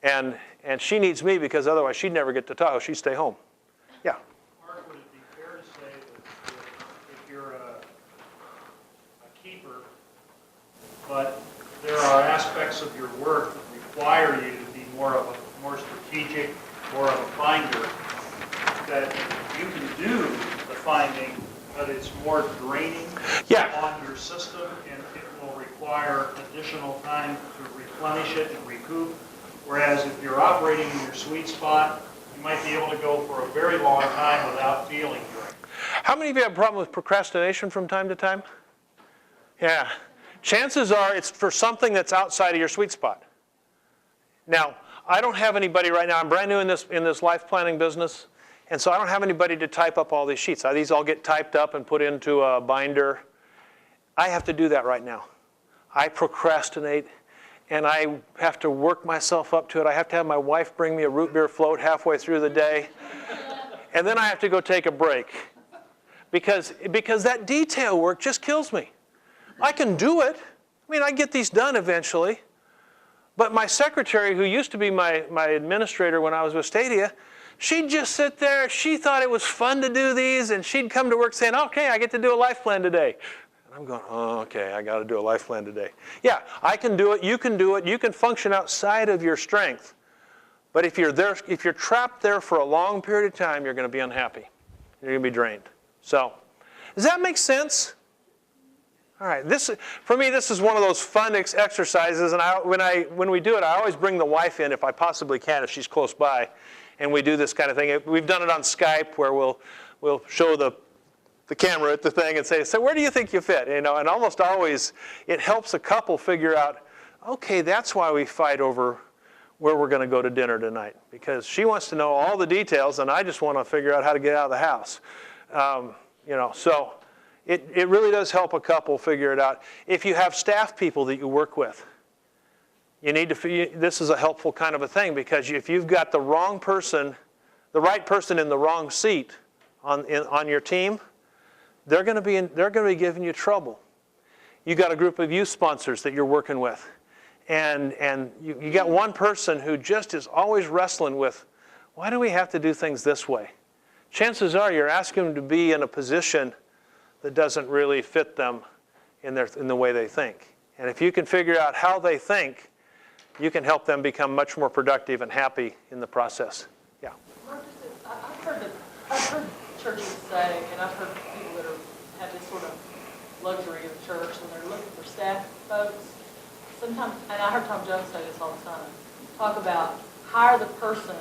S2: And she needs me because otherwise she'd never get to Tahoe. She'd stay home. Yeah?
S1: Mark, would it be fair to say that if you're a keeper, but there are aspects of your work that require you to be more strategic, more of a finder, that you can do the finding, but it's more draining on your system, and it will require additional time to replenish it and recoup. Whereas if you're operating in your sweet spot, you might be able to go for a very long time without feeling drained.
S2: How many of you have a problem with procrastination from time to time? Yeah. Chances are it's for something that's outside of your sweet spot. Now, I don't have anybody right now. I'm brand new in this life planning business. And so I don't have anybody to type up all these sheets. These all get typed up and put into a binder. I have to do that right now. I procrastinate, and I have to work myself up to it. I have to have my wife bring me a root beer float halfway through the day. And then I have to go take a break. Because that detail work just kills me. I can do it. I mean, I get these done eventually. But my secretary, who used to be my administrator when I was with Stadia, she'd just sit there. She thought it was fun to do these, and she'd come to work saying, "Okay, I get to do a life plan today." And I'm going, "Oh, okay, I got to do a life plan today." Yeah, I can do it. You can do it. You can function outside of your strength. But if you're trapped there for a long period of time, you're going to be unhappy. You're going to be drained. So, does that make sense? All right. For me, this is one of those fun exercises, and when we do it, I always bring the wife in if I possibly can, if she's close by, and we do this kind of thing. We've done it on Skype, where we'll show the camera at the thing and say, so where do you think you fit? And almost always it helps a couple figure out, okay, that's why we fight over where we're going to go to dinner tonight, because she wants to know all the details and I just want to figure out how to get out of the house. So it really does help a couple figure it out. If you have staff people that you work with, you need to. This is a helpful kind of a thing, because if you've got the right person in the wrong seat on your team, they're going to be giving you trouble. You got a group of youth sponsors that you're working with, and you got one person who just is always wrestling with, why do we have to do things this way? Chances are you're asking them to be in a position that doesn't really fit them in the way they think. And if you can figure out how they think, you can help them become much more productive and happy in the process. Yeah.
S3: I've heard churches say, and I've heard people that have this sort of luxury of church, and they're looking for staff folks. Sometimes, and I heard Tom Jones say this all the time, talk about hire the person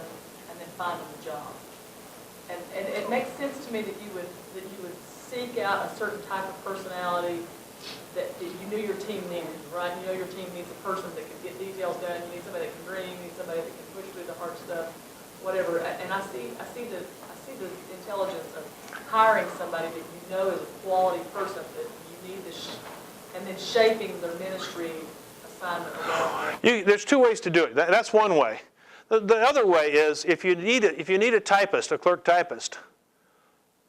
S3: and then find them a job. And it makes sense to me that you would seek out a certain type of personality that you knew your team needed, right? You know your team needs a person that can get details done. You need somebody that can dream. You need somebody that can push through the hard stuff, whatever. And I see the intelligence of hiring somebody that you know is a quality person that you need and then shaping their ministry assignment around.
S2: There's two ways to do it. That's one way. The other way is if you need a typist, a clerk typist,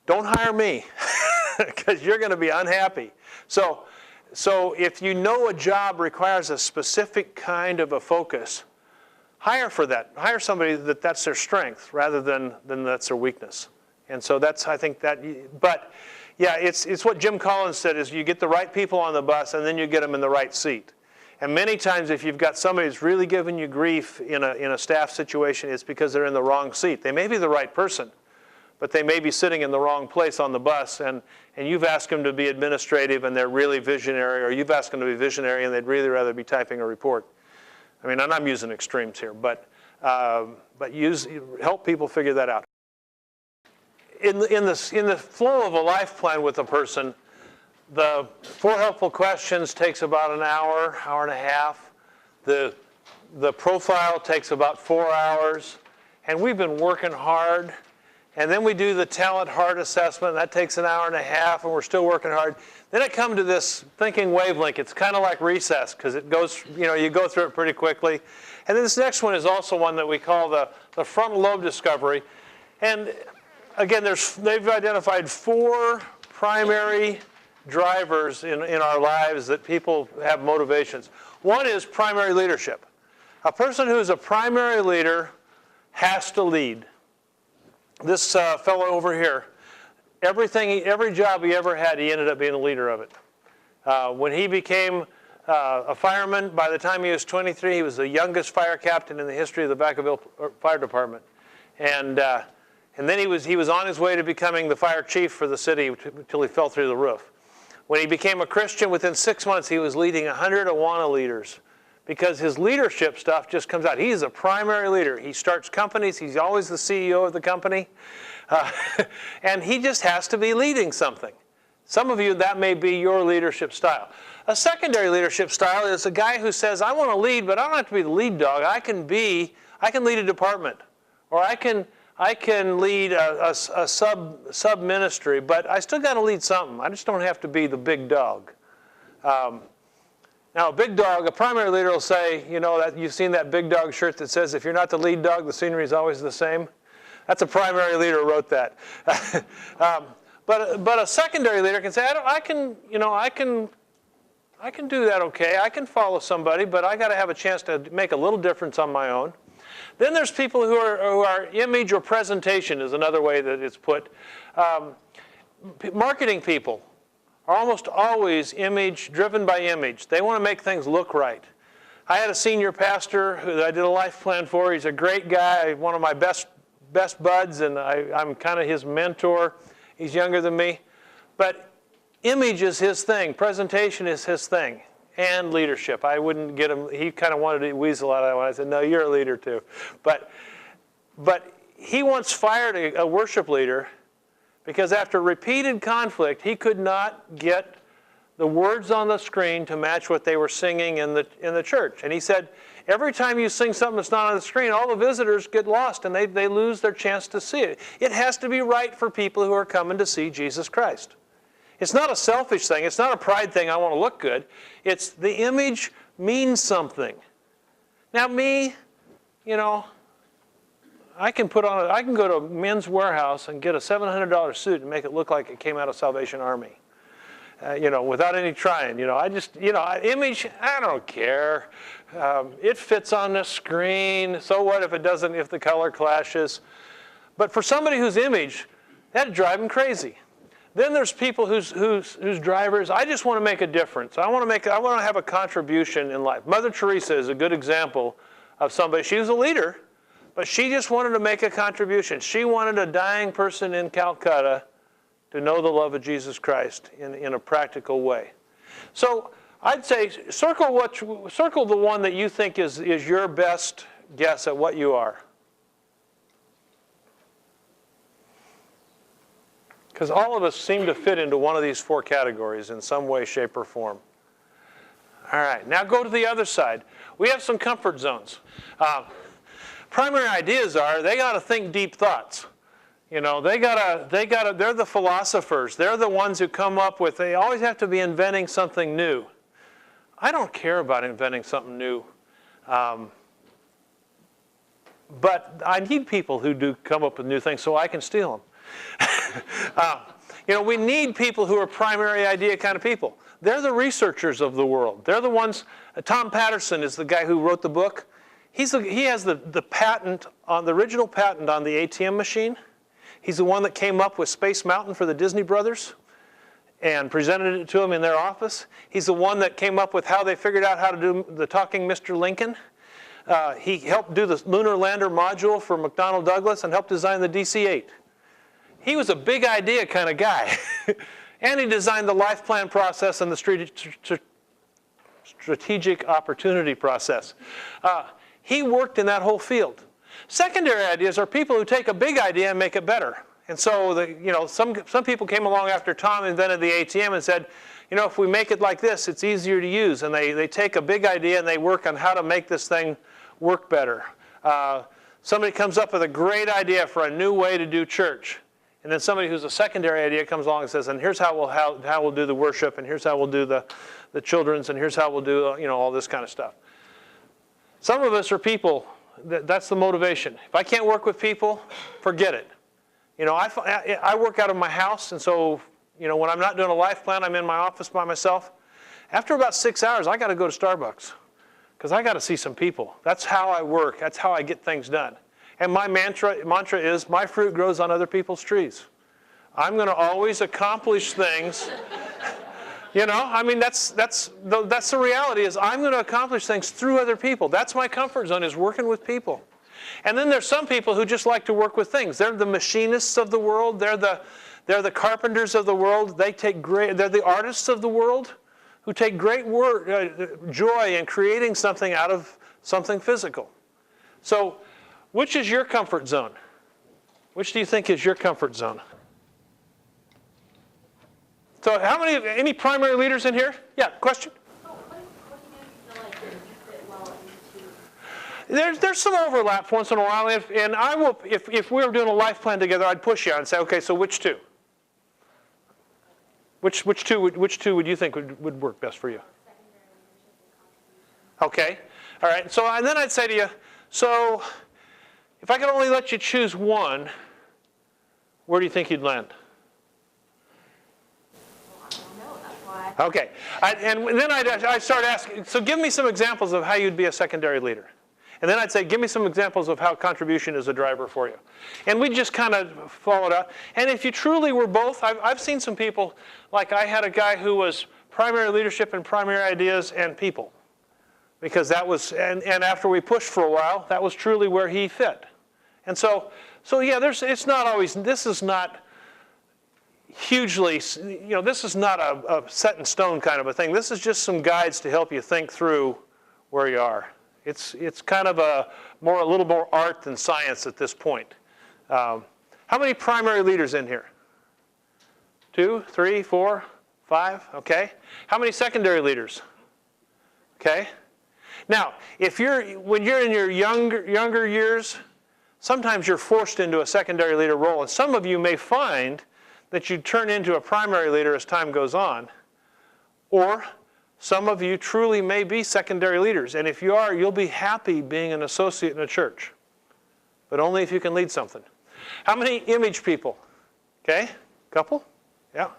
S2: don't hire me, because you're going to be unhappy. So if you know a job requires a specific kind of a focus, hire for that. Hire somebody that's their strength rather than that's their weakness. And so I think that, but yeah, it's what Jim Collins said, is you get the right people on the bus and then you get them in the right seat. And many times if you've got somebody who's really giving you grief in a staff situation, it's because they're in the wrong seat. They may be the right person, but they may be sitting in the wrong place on the bus, and you've asked them to be administrative and they're really visionary, or you've asked them to be visionary and they'd really rather be typing a report. I mean, and I'm using extremes here, but help people figure that out. In the flow of a life plan with a person, the 4 helpful questions takes about an hour and a half. The profile takes about 4 hours, and we've been working hard. And then we do the talent heart assessment, and that takes an hour and a half, and we're still working hard. Then I come to this thinking wavelength. It's kind of like recess, because it goes, you go through it pretty quickly. And then this next one is also one that we call the frontal lobe discovery. And again, they've identified 4 primary drivers in our lives that people have motivations. One is primary leadership. A person who is a primary leader has to lead. This fellow over here, every job he ever had, he ended up being a leader of it. When he became a fireman, by the time he was 23, he was the youngest fire captain in the history of the Vacaville Fire Department. And then he was on his way to becoming the fire chief for the city until he fell through the roof. When he became a Christian, within 6 months, he was leading 100 Awana leaders, because his leadership stuff just comes out. He's a primary leader. He starts companies. He's always the CEO of the company. And he just has to be leading something. Some of you, that may be your leadership style. A secondary leadership style is a guy who says, I want to lead, but I don't have to be the lead dog. I can lead a department, or I can lead a sub-ministry, but I still got to lead something. I just don't have to be the big dog. Now, a big dog, a primary leader will say, that you've seen that big dog shirt that says, if you're not the lead dog, the scenery is always the same. That's a primary leader who wrote that. But a secondary leader can say, I can do that okay. I can follow somebody, but I got to have a chance to make a little difference on my own. Then there's people who are image or presentation is another way that it's put. Marketing people are almost always driven by image. They want to make things look right. I had a senior pastor who I did a life plan for. He's a great guy, one of my best buds, and I'm kind of his mentor. He's younger than me. But image is his thing. Presentation is his thing. And leadership. I wouldn't get him. He kind of wanted to weasel out of that one. I said, no, you're a leader too. But he once fired a worship leader because after repeated conflict, he could not get the words on the screen to match what they were singing in the church. And he said, every time you sing something that's not on the screen, all the visitors get lost and they lose their chance to see it. It has to be right for people who are coming to see Jesus Christ. It's not a selfish thing. It's not a pride thing, I want to look good. It's the image means something. Now me, I can go to Men's Warehouse and get a $700 suit and make it look like it came out of Salvation Army. Without any trying. Image, I don't care. It fits on the screen. So what if it doesn't, if the color clashes? But for somebody whose image, that'd drive them crazy. Then there's people whose drivers, I just want to make a difference. I want to have a contribution in life. Mother Teresa is a good example of somebody. She was a leader, but she just wanted to make a contribution. She wanted a dying person in Calcutta to know the love of Jesus Christ in a practical way. So I'd say circle the one that you think is your best guess at what you are. Because all of us seem to fit into one of these four categories in some way, shape, or form. All right, now go to the other side. We have some comfort zones. Primary ideas are they got to think deep thoughts. They're the philosophers. They're the ones who come up with, they always have to be inventing something new. I don't care about inventing something new. But I need people who do come up with new things so I can steal them. We need people who are primary idea kind of people. They're the researchers of the world. They're the ones, Tom Patterson is the guy who wrote the book. He has the patent, the original patent on the ATM machine. He's the one that came up with Space Mountain for the Disney brothers and presented it to them in their office. He's the one that came up with how they figured out how to do the talking Mr. Lincoln. He helped do the lunar lander module for McDonnell Douglas and helped design the DC-8. He was a big idea kind of guy. And he designed the life plan process and the strategic opportunity process. He worked in that whole field. Secondary ideas are people who take a big idea and make it better. And so some people came along after Tom invented the ATM and said, if we make it like this, it's easier to use. And they take a big idea and they work on how to make this thing work better. Somebody comes up with a great idea for a new way to do church. And then somebody who's a secondary idea comes along and says, and here's how we'll do the worship, and here's how we'll do the children's, and here's how we'll do all this kind of stuff. Some of us are people, that's the motivation. If I can't work with people, forget it. I work out of my house, and so when I'm not doing a life plan, I'm in my office by myself. After about 6 hours, I got to go to Starbucks because I got to see some people. That's how I work. That's how I get things done. And my mantra is, my fruit grows on other people's trees. I'm going to always accomplish things. That's the reality is I'm going to accomplish things through other people. That's my comfort zone, is working with people. And then there's some people who just like to work with things. They're the machinists of the world. They're the carpenters of the world. They're the artists of the world who take great joy in creating something out of something physical. So, which is your comfort zone? Which do you think is your comfort zone? So any primary leaders in here? Yeah, question?
S5: What do you feel like you fit well into?
S2: There's some overlap once in a while, and I will, if we were doing a life plan together, I'd push you and say, okay, so which two? Which two would you think would work best for you? Okay, all right. So and then I'd say to you, so if I could only let you choose one, where do you think you'd land?
S5: I don't know. That's why.
S2: Okay, and then I'd start asking, so give me some examples of how you'd be a secondary leader. And then I'd say, give me some examples of how contribution is a driver for you. And we'd just kind of follow it up. And if you truly were both, I've seen some people, like I had a guy who was primary leadership and primary ideas and people. because that was, and after we pushed for a while, that was truly where he fit. And so yeah, it's not always, this is not hugely, this is not a set in stone kind of a thing. This is just some guides to help you think through where you are. It's kind of a little more art than science at this point. How many primary leaders in here? 2, 3, 4, 5, okay. How many secondary leaders? Okay. Now, when you're in your younger years, sometimes you're forced into a secondary leader role, and some of you may find that you turn into a primary leader as time goes on, or some of you truly may be secondary leaders, and if you are, you'll be happy being an associate in a church, but only if you can lead something. How many image people? Okay, couple? Yeah.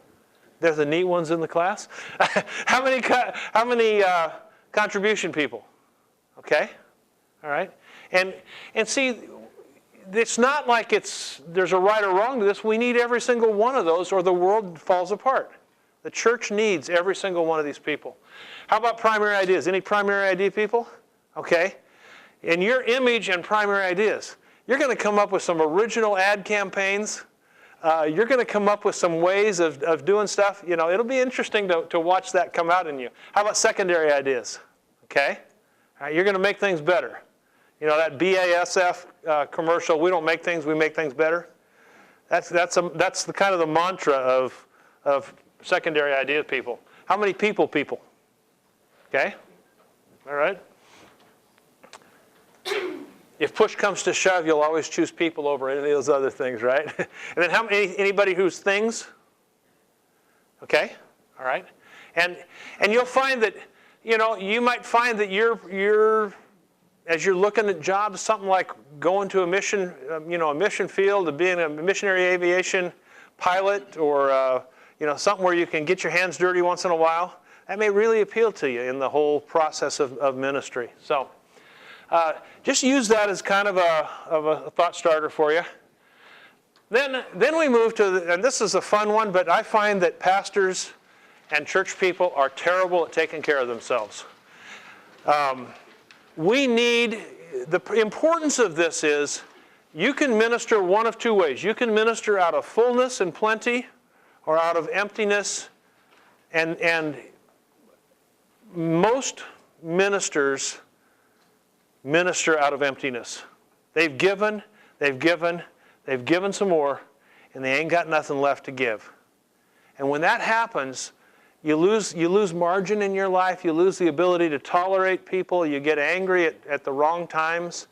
S2: There's the neat ones in the class. How many contribution people? Okay, all right. And see, it's not like there's a right or wrong to this. We need every single one of those or the world falls apart. The church needs every single one of these people. How about primary ideas? Any primary idea people? Okay. In your image and primary ideas, you're going to come up with some original ad campaigns. You're going to come up with some ways of doing stuff. It'll be interesting to watch that come out in you. How about secondary ideas? Okay. All right, you're going to make things better. That BASF commercial, we don't make things, we make things better. That's the kind of the mantra of secondary idea people. How many people? Okay? All right? If push comes to shove, you'll always choose people over any of those other things, right? And then anybody who's things? Okay? All right? And you'll find that, you might find that you're as you're looking at jobs, something like going to a mission, a mission field, to being a missionary aviation pilot, or something where you can get your hands dirty once in a while, that may really appeal to you in the whole process of ministry. So just use that as kind of a thought starter for you. Then we move to, and this is a fun one, but I find that pastors and church people are terrible at taking care of themselves. The importance of this is you can minister one of two ways. You can minister out of fullness and plenty, or out of emptiness, and most ministers minister out of emptiness. They've given some more, and they ain't got nothing left to give. And when that happens, you lose margin in your life. You lose the ability to tolerate people. You get angry at the wrong times.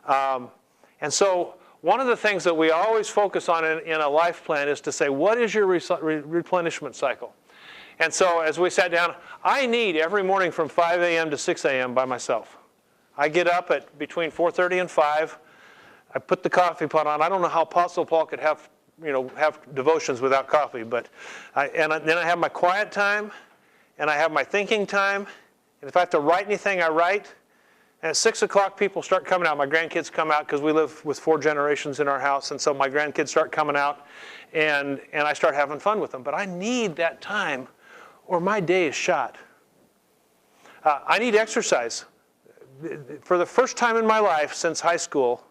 S2: And so one of the things that we always focus on in a life plan is to say, what is your replenishment cycle? And so as we sat down, I need every morning from 5 a.m. to 6 a.m. by myself. I get up at between 4:30 and 5. I put the coffee pot on. I don't know how Apostle Paul could have devotions without coffee, but then I have my quiet time, and I have my thinking time, and if I have to write anything, I write. And at 6 o'clock, people start coming out. My grandkids come out because we live with 4 generations in our house, and so my grandkids start coming out, and I start having fun with them. But I need that time, or my day is shot. I need exercise. For the first time in my life since high school,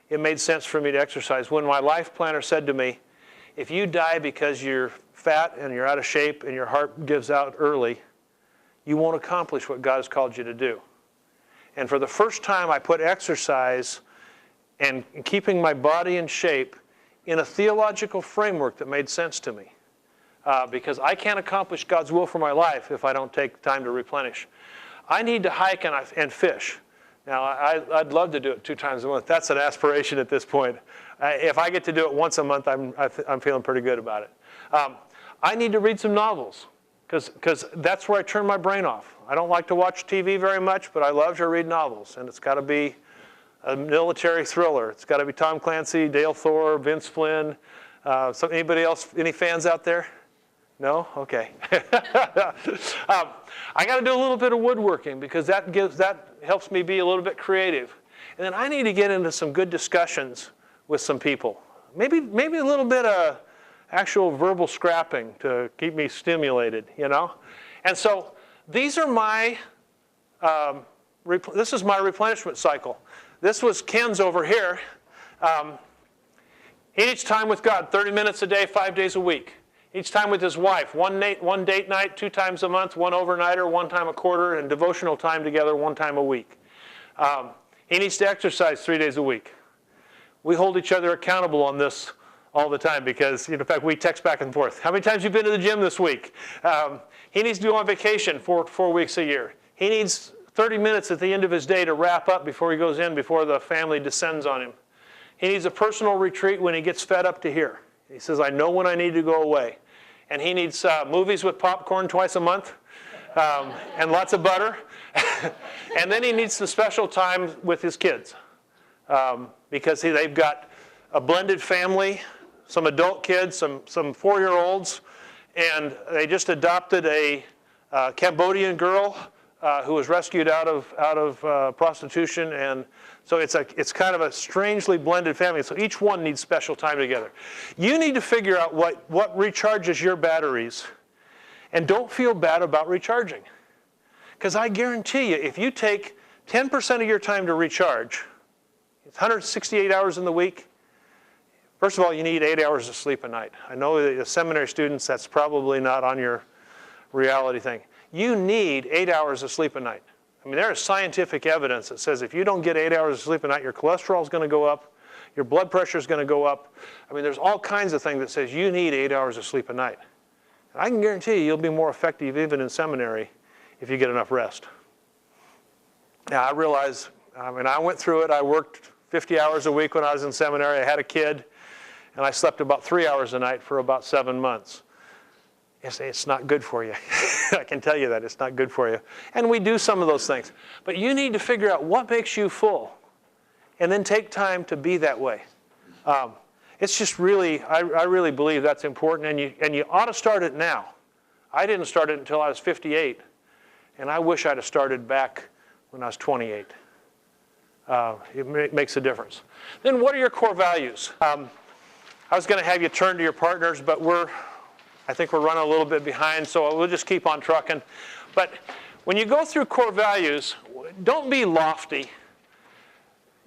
S2: it made sense for me to exercise. When my life planner said to me, if you die because you're fat and you're out of shape and your heart gives out early, you won't accomplish what God has called you to do. And for the first time, I put exercise and keeping my body in shape in a theological framework that made sense to me. Because I can't accomplish God's will for my life if I don't take time to replenish. I need to hike and fish. Now, I'd love to do it 2 times a month. That's an aspiration at this point. If I get to do it once a month, I'm feeling pretty good about it. I need to read some novels because that's where I turn my brain off. I don't like to watch TV very much, but I love to read novels. And it's got to be a military thriller. It's got to be Tom Clancy, Dale Thor, Vince Flynn. Anybody else, any fans out there? No? Okay. I got to do a little bit of woodworking because that helps me be a little bit creative. And then I need to get into some good discussions with some people. Maybe a little bit of actual verbal scrapping to keep me stimulated, And so these are my this is my replenishment cycle. This was Ken's over here. He needs time with God, 30 minutes a day, 5 days a week. Each time with his wife, one date night, 2 times a month, one overnighter, 1 time a quarter, and devotional time together 1 time a week. He needs to exercise 3 days a week. We hold each other accountable on this all the time because, in fact, we text back and forth. How many times have you been to the gym this week? He needs to go on vacation 4 weeks a year. He needs 30 minutes at the end of his day to wrap up before he goes in, before the family descends on him. He needs a personal retreat when he gets fed up to here. He says, I know when I need to go away. And he needs movies with popcorn twice a month and lots of butter. And then he needs some special time with his kids because they've got a blended family, some adult kids, some 4-year-olds, and they just adopted a Cambodian girl who was rescued out of prostitution, and so it's kind of a strangely blended family. So each one needs special time together. You need to figure out what recharges your batteries, and don't feel bad about recharging, because I guarantee you, if you take 10% of your time to recharge, it's 168 hours in the week. First of all, you need 8 hours of sleep a night. I know the seminary students, that's probably not on your reality thing. You need 8 hours of sleep a night. I mean, there is scientific evidence that says if you don't get 8 hours of sleep a night, your cholesterol is going to go up, your blood pressure is going to go up. I mean, there's all kinds of things that says you need 8 hours of sleep a night. And I can guarantee you'll be more effective even in seminary if you get enough rest. Now, I realize, I went through it. I worked 50 hours a week when I was in seminary. I had a kid, and I slept about 3 hours a night for about 7 months. It's not good for you. I can tell you that. It's not good for you. And we do some of those things. But you need to figure out what makes you full and then take time to be that way. It's just really, I really believe that's important, and you ought to start it now. I didn't start it until I was 58, and I wish I'd have started back when I was 28. It makes a difference. Then what are your core values? I was going to have you turn to your partners, but I think we're running a little bit behind, so we'll just keep on trucking. But when you go through core values, don't be lofty.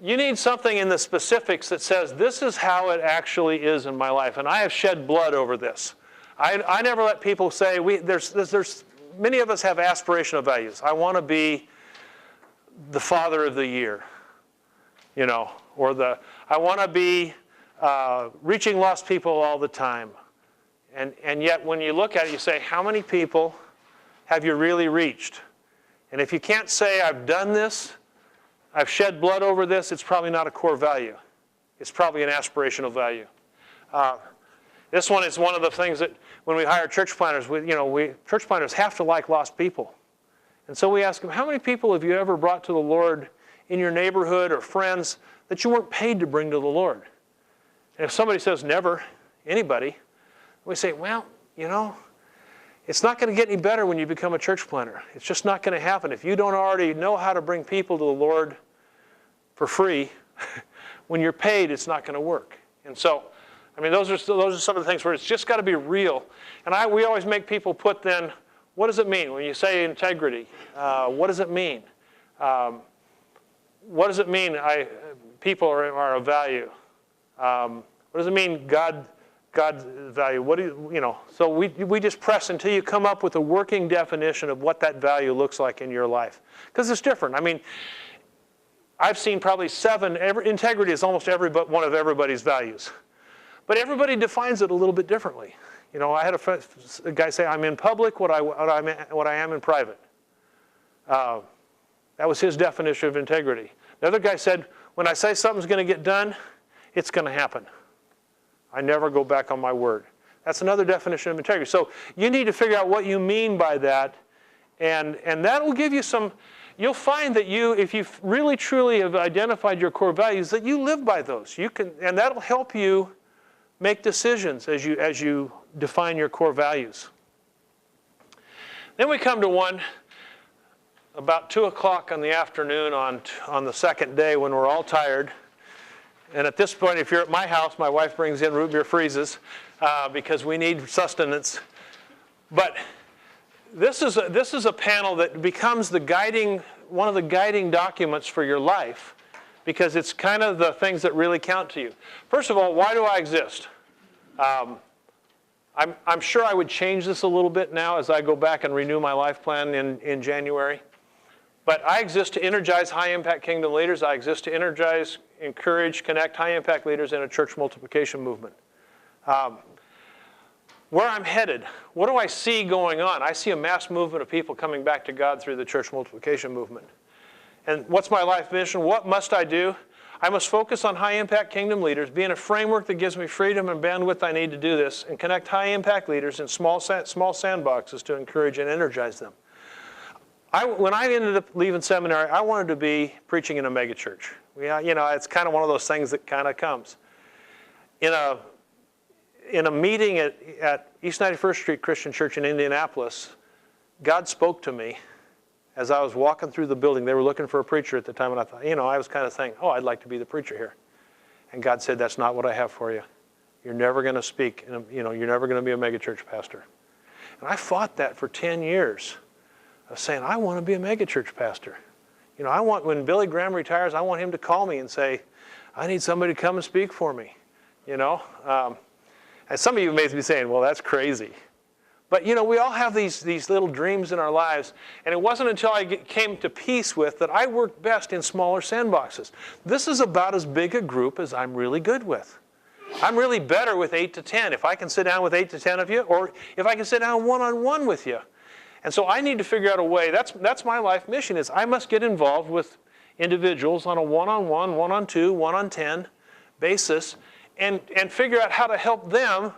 S2: You need something in the specifics that says, this is how it actually is in my life. And I have shed blood over this. I never let people say, there's many of us have aspirational values. I want to be the father of the year, or I want to be reaching lost people all the time. And yet when you look at it, you say, how many people have you really reached? And if you can't say, I've done this, I've shed blood over this, it's probably not a core value. It's probably an aspirational value. This one is one of the things that when we hire church planners, church planners have to like lost people. And so we ask them, how many people have you ever brought to the Lord in your neighborhood or friends that you weren't paid to bring to the Lord? And if somebody says never, anybody, we say, well, it's not going to get any better when you become a church planner. It's just not going to happen. If you don't already know how to bring people to the Lord for free, when you're paid, it's not going to work. And so, those are some of the things where it's just got to be real. And we always make people put then, what does it mean when you say integrity? What does it mean? What does it mean people are of value? What does it mean God's value? So we just press until you come up with a working definition of what that value looks like in your life. Because it's different. I've seen probably 7, integrity is almost one of everybody's values. But everybody defines it a little bit differently. I had a guy say, I'm in public what I am in private. That was his definition of integrity. Another guy said, when I say something's going to get done, it's going to happen. I never go back on my word. That's another definition of integrity. So you need to figure out what you mean by that, and that will give you you'll find that if you really truly have identified your core values, that you live by those. And that'll help you make decisions as you define your core values. Then we come to one about 2 o'clock in the afternoon on the second day when we're all tired. And at this point, if you're at my house, my wife brings in root beer freezes because we need sustenance. But this is a panel that becomes the guiding one of the guiding documents for your life, because it's kind of the things that really count to you. First of all, why do I exist? I'm sure I would change this a little bit now as I go back and renew my life plan in January. But I exist to energize high-impact kingdom leaders. I exist to energize, encourage, connect high-impact leaders in a church multiplication movement. Where I'm headed, what do I see going on? I see a mass movement of people coming back to God through the church multiplication movement. And what's my life mission? What must I do? I must focus on high-impact kingdom leaders, be in a framework that gives me freedom and bandwidth I need to do this, and connect high-impact leaders in small sandboxes to encourage and energize them. When I ended up leaving seminary, I wanted to be preaching in a megachurch. It's kind of one of those things that kind of comes. In a meeting at East 91st Street Christian Church in Indianapolis, God spoke to me as I was walking through the building. They were looking for a preacher at the time, and I thought, I was kind of thinking, I'd like to be the preacher here. And God said, that's not what I have for you. You're never going to speak, you're never going to be a megachurch pastor. And I fought that for 10 years of saying, I want to be a megachurch pastor. When Billy Graham retires, I want him to call me and say, I need somebody to come and speak for me. And some of you may be saying, well, that's crazy. But, we all have these little dreams in our lives. And it wasn't until I came to peace with that I work best in smaller sandboxes. This is about as big a group as I'm really good with. I'm really better with 8 to 10. If I can sit down with 8 to 10 of you, or if I can sit down one-on-one with you. And so I need to figure out a way. That's my life mission, is I must get involved with individuals on a one-on-one, one-on-two, one-on-10 basis and figure out how to help them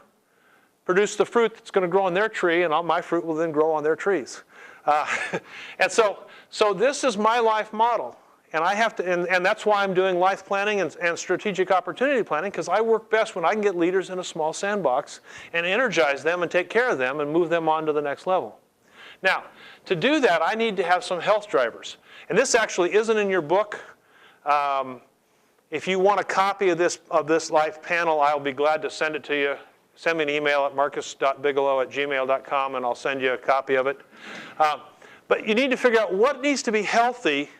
S2: produce the fruit that's going to grow on their tree, and my fruit will then grow on their trees. And so this is my life model. And I have to, and that's why I'm doing life planning and strategic opportunity planning, because I work best when I can get leaders in a small sandbox and energize them and take care of them and move them on to the next level. Now, to do that, I need to have some health drivers. And this actually isn't in your book. If you want a copy of this life panel, I'll be glad to send it to you. Send me an email at marcus.bigelow@gmail.com, and I'll send you a copy of it. But you need to figure out what needs to be healthy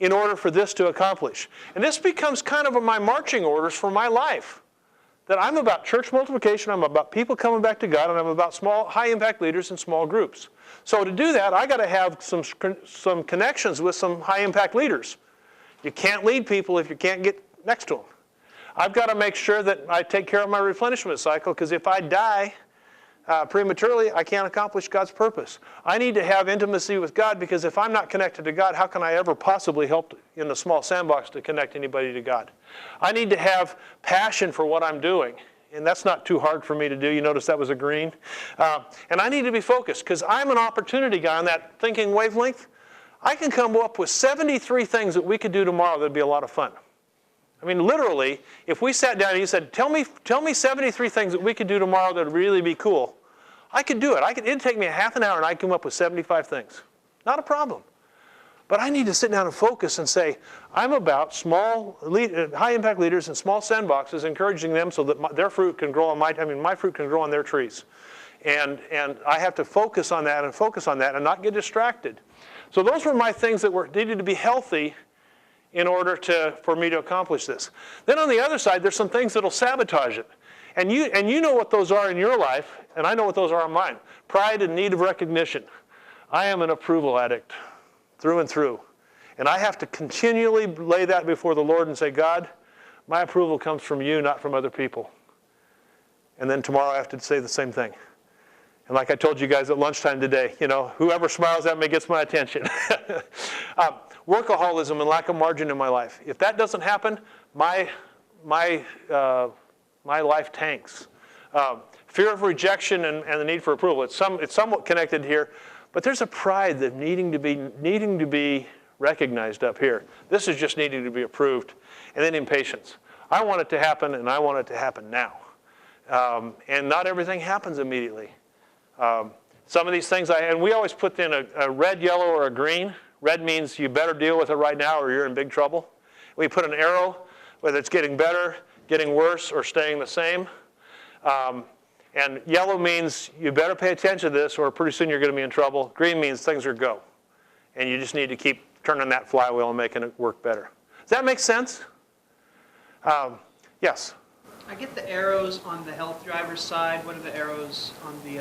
S2: in order for this to accomplish. And this becomes kind of my marching orders for my life. That I'm about church multiplication, I'm about people coming back to God, and I'm about high-impact leaders in small groups. So to do that, I got to have some connections with some high-impact leaders. You can't lead people if you can't get next to them. I've got to make sure that I take care of my replenishment cycle, because if I die prematurely, I can't accomplish God's purpose. I need to have intimacy with God, because if I'm not connected to God, how can I ever possibly help in the small sandbox to connect anybody to God? I need to have passion for what I'm doing. And that's not too hard for me to do. You notice that was a green. And I need to be focused, because I'm an opportunity guy on that thinking wavelength. I can come up with 73 things that we could do tomorrow that would be a lot of fun. I mean, literally, if we sat down and you said, tell me 73 things that we could do tomorrow that would really be cool, I could do it. It'd take me a half an hour and I'd come up with 75 things. Not a problem. But I need to sit down and focus and say, I'm about high-impact leaders in small sandboxes, encouraging them so that their fruit can grow on my fruit can grow on their trees. And I have to focus on that and not get distracted. So those were my things that needed to be healthy in order for me to accomplish this. Then on the other side, there's some things that'll sabotage it. And you know what those are in your life, and I know what those are in mine. Pride and need of recognition. I am an approval addict through and through. And I have to continually lay that before the Lord and say, God, my approval comes from you, not from other people. And then tomorrow I have to say the same thing. And like I told you guys at lunchtime today, whoever smiles at me gets my attention. Workaholism and lack of margin in my life. If that doesn't happen, my life tanks. Fear of rejection and the need for approval. It's somewhat connected here, but there's a pride that needing to be recognized up here. This is just needing to be approved. And then impatience. I want it to happen, and I want it to happen now. And not everything happens immediately. Some of these things, and we always put in a red, yellow, or a green. Red means you better deal with it right now or you're in big trouble. We put an arrow, whether it's getting better, getting worse, or staying the same. And yellow means you better pay attention to this or pretty soon you're going to be in trouble. Green means things are go. And you just need to keep turning that flywheel and making it work better. Does that make sense? Yes?
S6: I get the arrows on the health driver's side. What are the arrows on the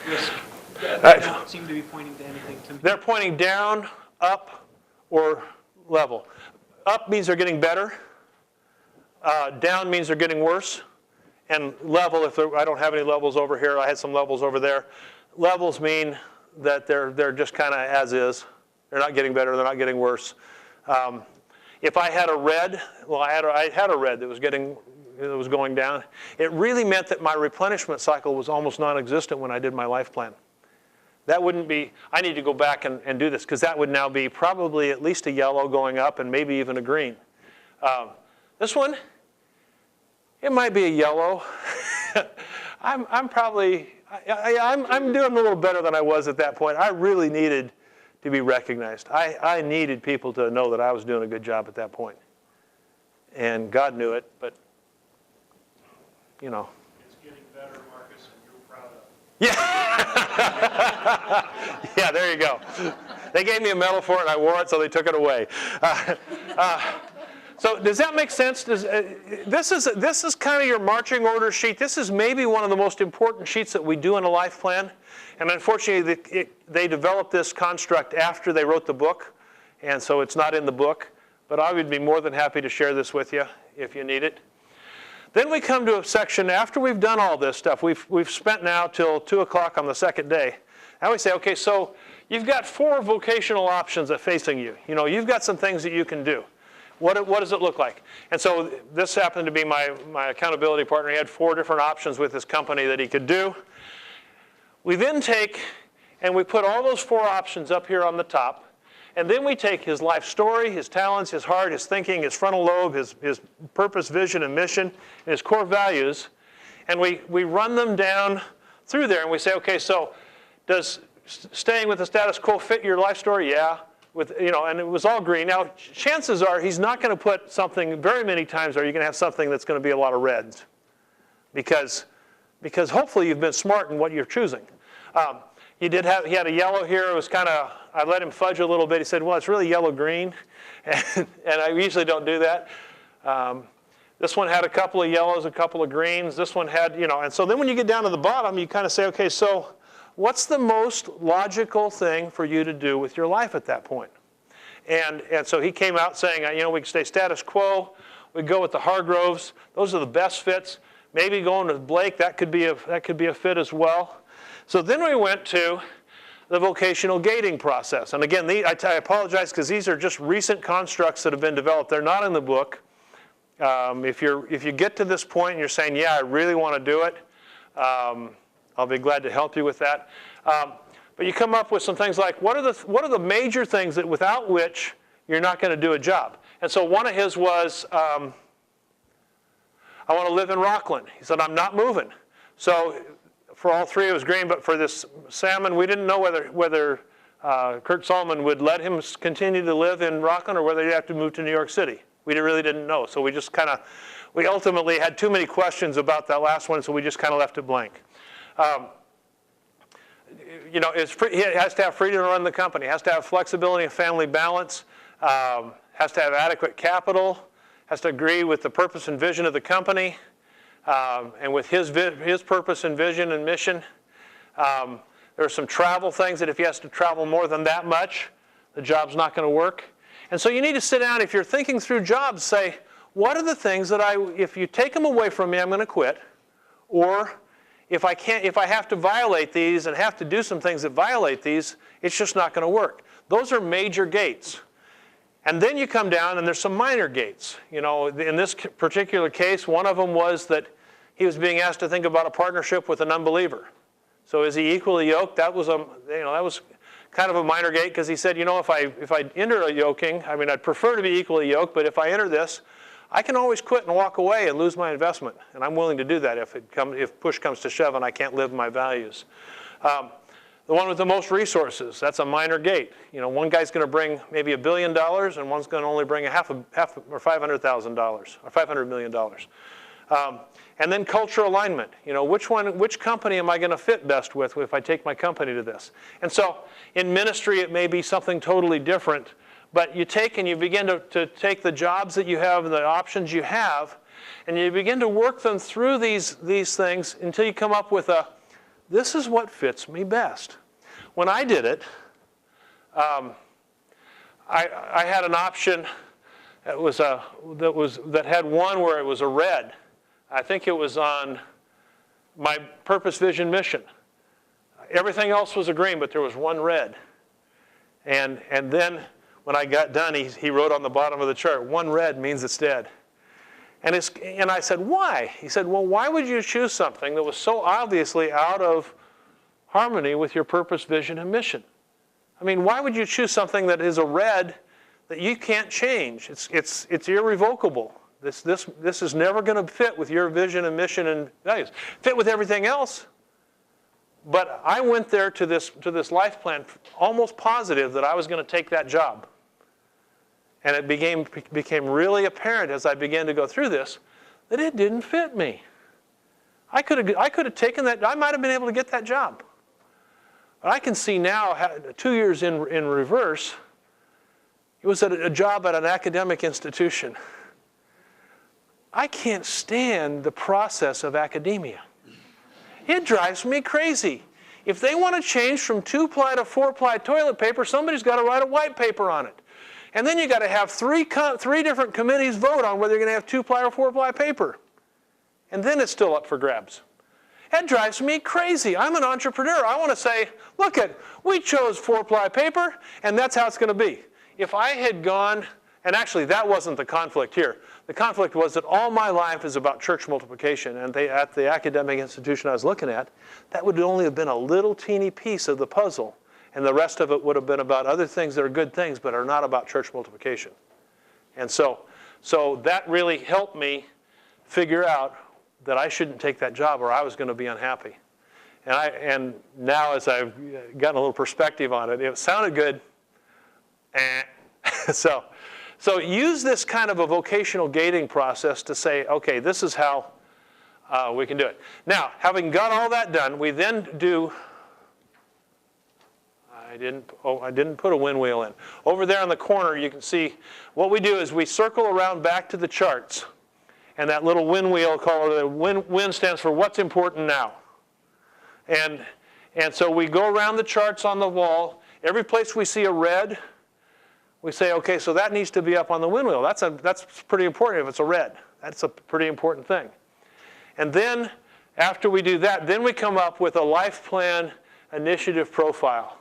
S6: risk? They don't seem to be pointing to anything to me.
S2: They're pointing down, up, or level. Up means they're getting better. Down means they're getting worse. And level, I don't have any levels over here. I had some levels over there. Levels mean that they're just kind of as is. They're not getting better. They're not getting worse. If I had a red, well, I had a red that was going down. It really meant that my replenishment cycle was almost non-existent when I did my life plan. That wouldn't be, I need to go back and do this, because that would now be probably at least a yellow going up and maybe even a green. This one, it might be a yellow. I'm doing a little better than I was at that point. I really needed to be recognized. I needed people to know that I was doing a good job at that point. And God knew it, but, you know.
S1: It's getting better, Marcus, and you're proud of it.
S2: Yeah. Yeah, there you go. They gave me a medal for it, and I wore it, so they took it away. So does that make sense? This is kind of your marching order sheet. This is maybe one of the most important sheets that we do in a life plan. And unfortunately, they developed this construct after they wrote the book, and so it's not in the book. But I would be more than happy to share this with you if you need it. Then we come to a section after we've done all this stuff. We've spent now till 2 o'clock on the second day. Now we say, okay, so you've got 4 vocational options facing you. You know, you've got some things that you can do. What does it look like? And so this happened to be my accountability partner. He had 4 different options with his company that he could do. We then take and we put all those 4 options up here on the top. And then we take his life story, his talents, his heart, his thinking, his frontal lobe, his purpose, vision, and mission, and his core values. And we run them down through there. And we say, okay, so does staying with the status quo fit your life story? Yeah. And it was all green. Now, chances are he's not going to put something, very many times are you going to have something that's going to be a lot of reds. Because hopefully you've been smart in what you're choosing. He had a yellow here. It was kind of, I let him fudge a little bit. He said, well, it's really yellow-green. And I usually don't do that. This one had a couple of yellows, a couple of greens. This one had, and so then when you get down to the bottom, you kind of say, okay, so what's the most logical thing for you to do with your life at that point? And so he came out saying, we can stay status quo. We go with the Hargroves. Those are the best fits. Maybe going with Blake, that could be a fit as well. So then we went to the vocational gating process. And again, I apologize because these are just recent constructs that have been developed. They're not in the book. If you get to this point and you're saying, yeah, I really want to do it, I'll be glad to help you with that. But you come up with some things like, what are the major things that without which you're not going to do a job? And so one of his was, I want to live in Rockland. He said, I'm not moving. So for all 3, it was green, but for this salmon, we didn't know whether Kurt Solomon would let him continue to live in Rockland or whether he'd have to move to New York City. We really didn't know. So we just we ultimately had too many questions about that last one, so we just kind of left it blank. He has to have freedom to run the company, has to have flexibility and family balance, has to have adequate capital, has to agree with the purpose and vision of the company, and with his purpose and vision and mission. There are some travel things that if he has to travel more than that much, the job's not going to work. And so you need to sit down, if you're thinking through jobs, say, what are the things that if you take them away from me, I'm going to quit, or if I have to violate these and have to do some things that violate these, it's just not going to work. Those are major gates. And then you come down and there's some minor gates. In this particular case, one of them was that he was being asked to think about a partnership with an unbeliever. So is he equally yoked? That was kind of a minor gate because he said, if I enter a yoking, I'd prefer to be equally yoked, but if I enter this, I can always quit and walk away and lose my investment. And I'm willing to do that if push comes to shove and I can't live my values. The one with the most resources, that's a minor gate. One guy's going to bring maybe $1 billion and one's going to only bring half or $500,000 or $500 million. And then culture alignment. You know, which company am I going to fit best with if I take my company to this? And so in ministry, it may be something totally different. But you take and you begin to take the jobs that you have and the options you have, and you begin to work them through these things until you come up with this is what fits me best. When I did it, I had an option that had one where it was a red. I think it was on my purpose, vision, mission. Everything else was a green, but there was one red. And then when I got done, he wrote on the bottom of the chart, one red means it's dead. And I said, why? He said, well, why would you choose something that was so obviously out of harmony with your purpose, vision, and mission? I mean, why would you choose something that is a red that you can't change? It's irrevocable. This is never going to fit with your vision and mission and values. Fit with everything else. But I went there to this life plan almost positive that I was going to take that job. And it became really apparent as I began to go through this that it didn't fit me. I could have taken that. I might have been able to get that job. But I can see now, 2 years in reverse, it was a job at an academic institution. I can't stand the process of academia. It drives me crazy. If they want to change from 2-ply to 4-ply toilet paper, somebody's got to write a white paper on it. And then you've got to have three different committees vote on whether you're going to have 2-ply or 4-ply paper. And then it's still up for grabs. That drives me crazy. I'm an entrepreneur. I want to say, look we chose 4-ply paper, and that's how it's going to be. If I had gone, and actually that wasn't the conflict here. The conflict was that all my life is about church multiplication, and at the academic institution I was looking at, that would only have been a little teeny piece of the puzzle, and the rest of it would have been about other things that are good things but are not about church multiplication. And so that really helped me figure out that I shouldn't take that job or I was going to be unhappy. And now as I've gotten a little perspective on it, it sounded good. So use this kind of a vocational gating process to say, okay, this is how we can do it. Now, having got all that done, we then do, I didn't put a wind wheel in. Over there on the corner, you can see what we do is we circle around back to the charts. And that little wind wheel, the wind stands for what's important now. And so we go around the charts on the wall. Every place we see a red, we say, okay, so that needs to be up on the wind wheel. That's pretty important if it's a red. That's a pretty important thing. And then after we do that, then we come up with a life plan initiative profile.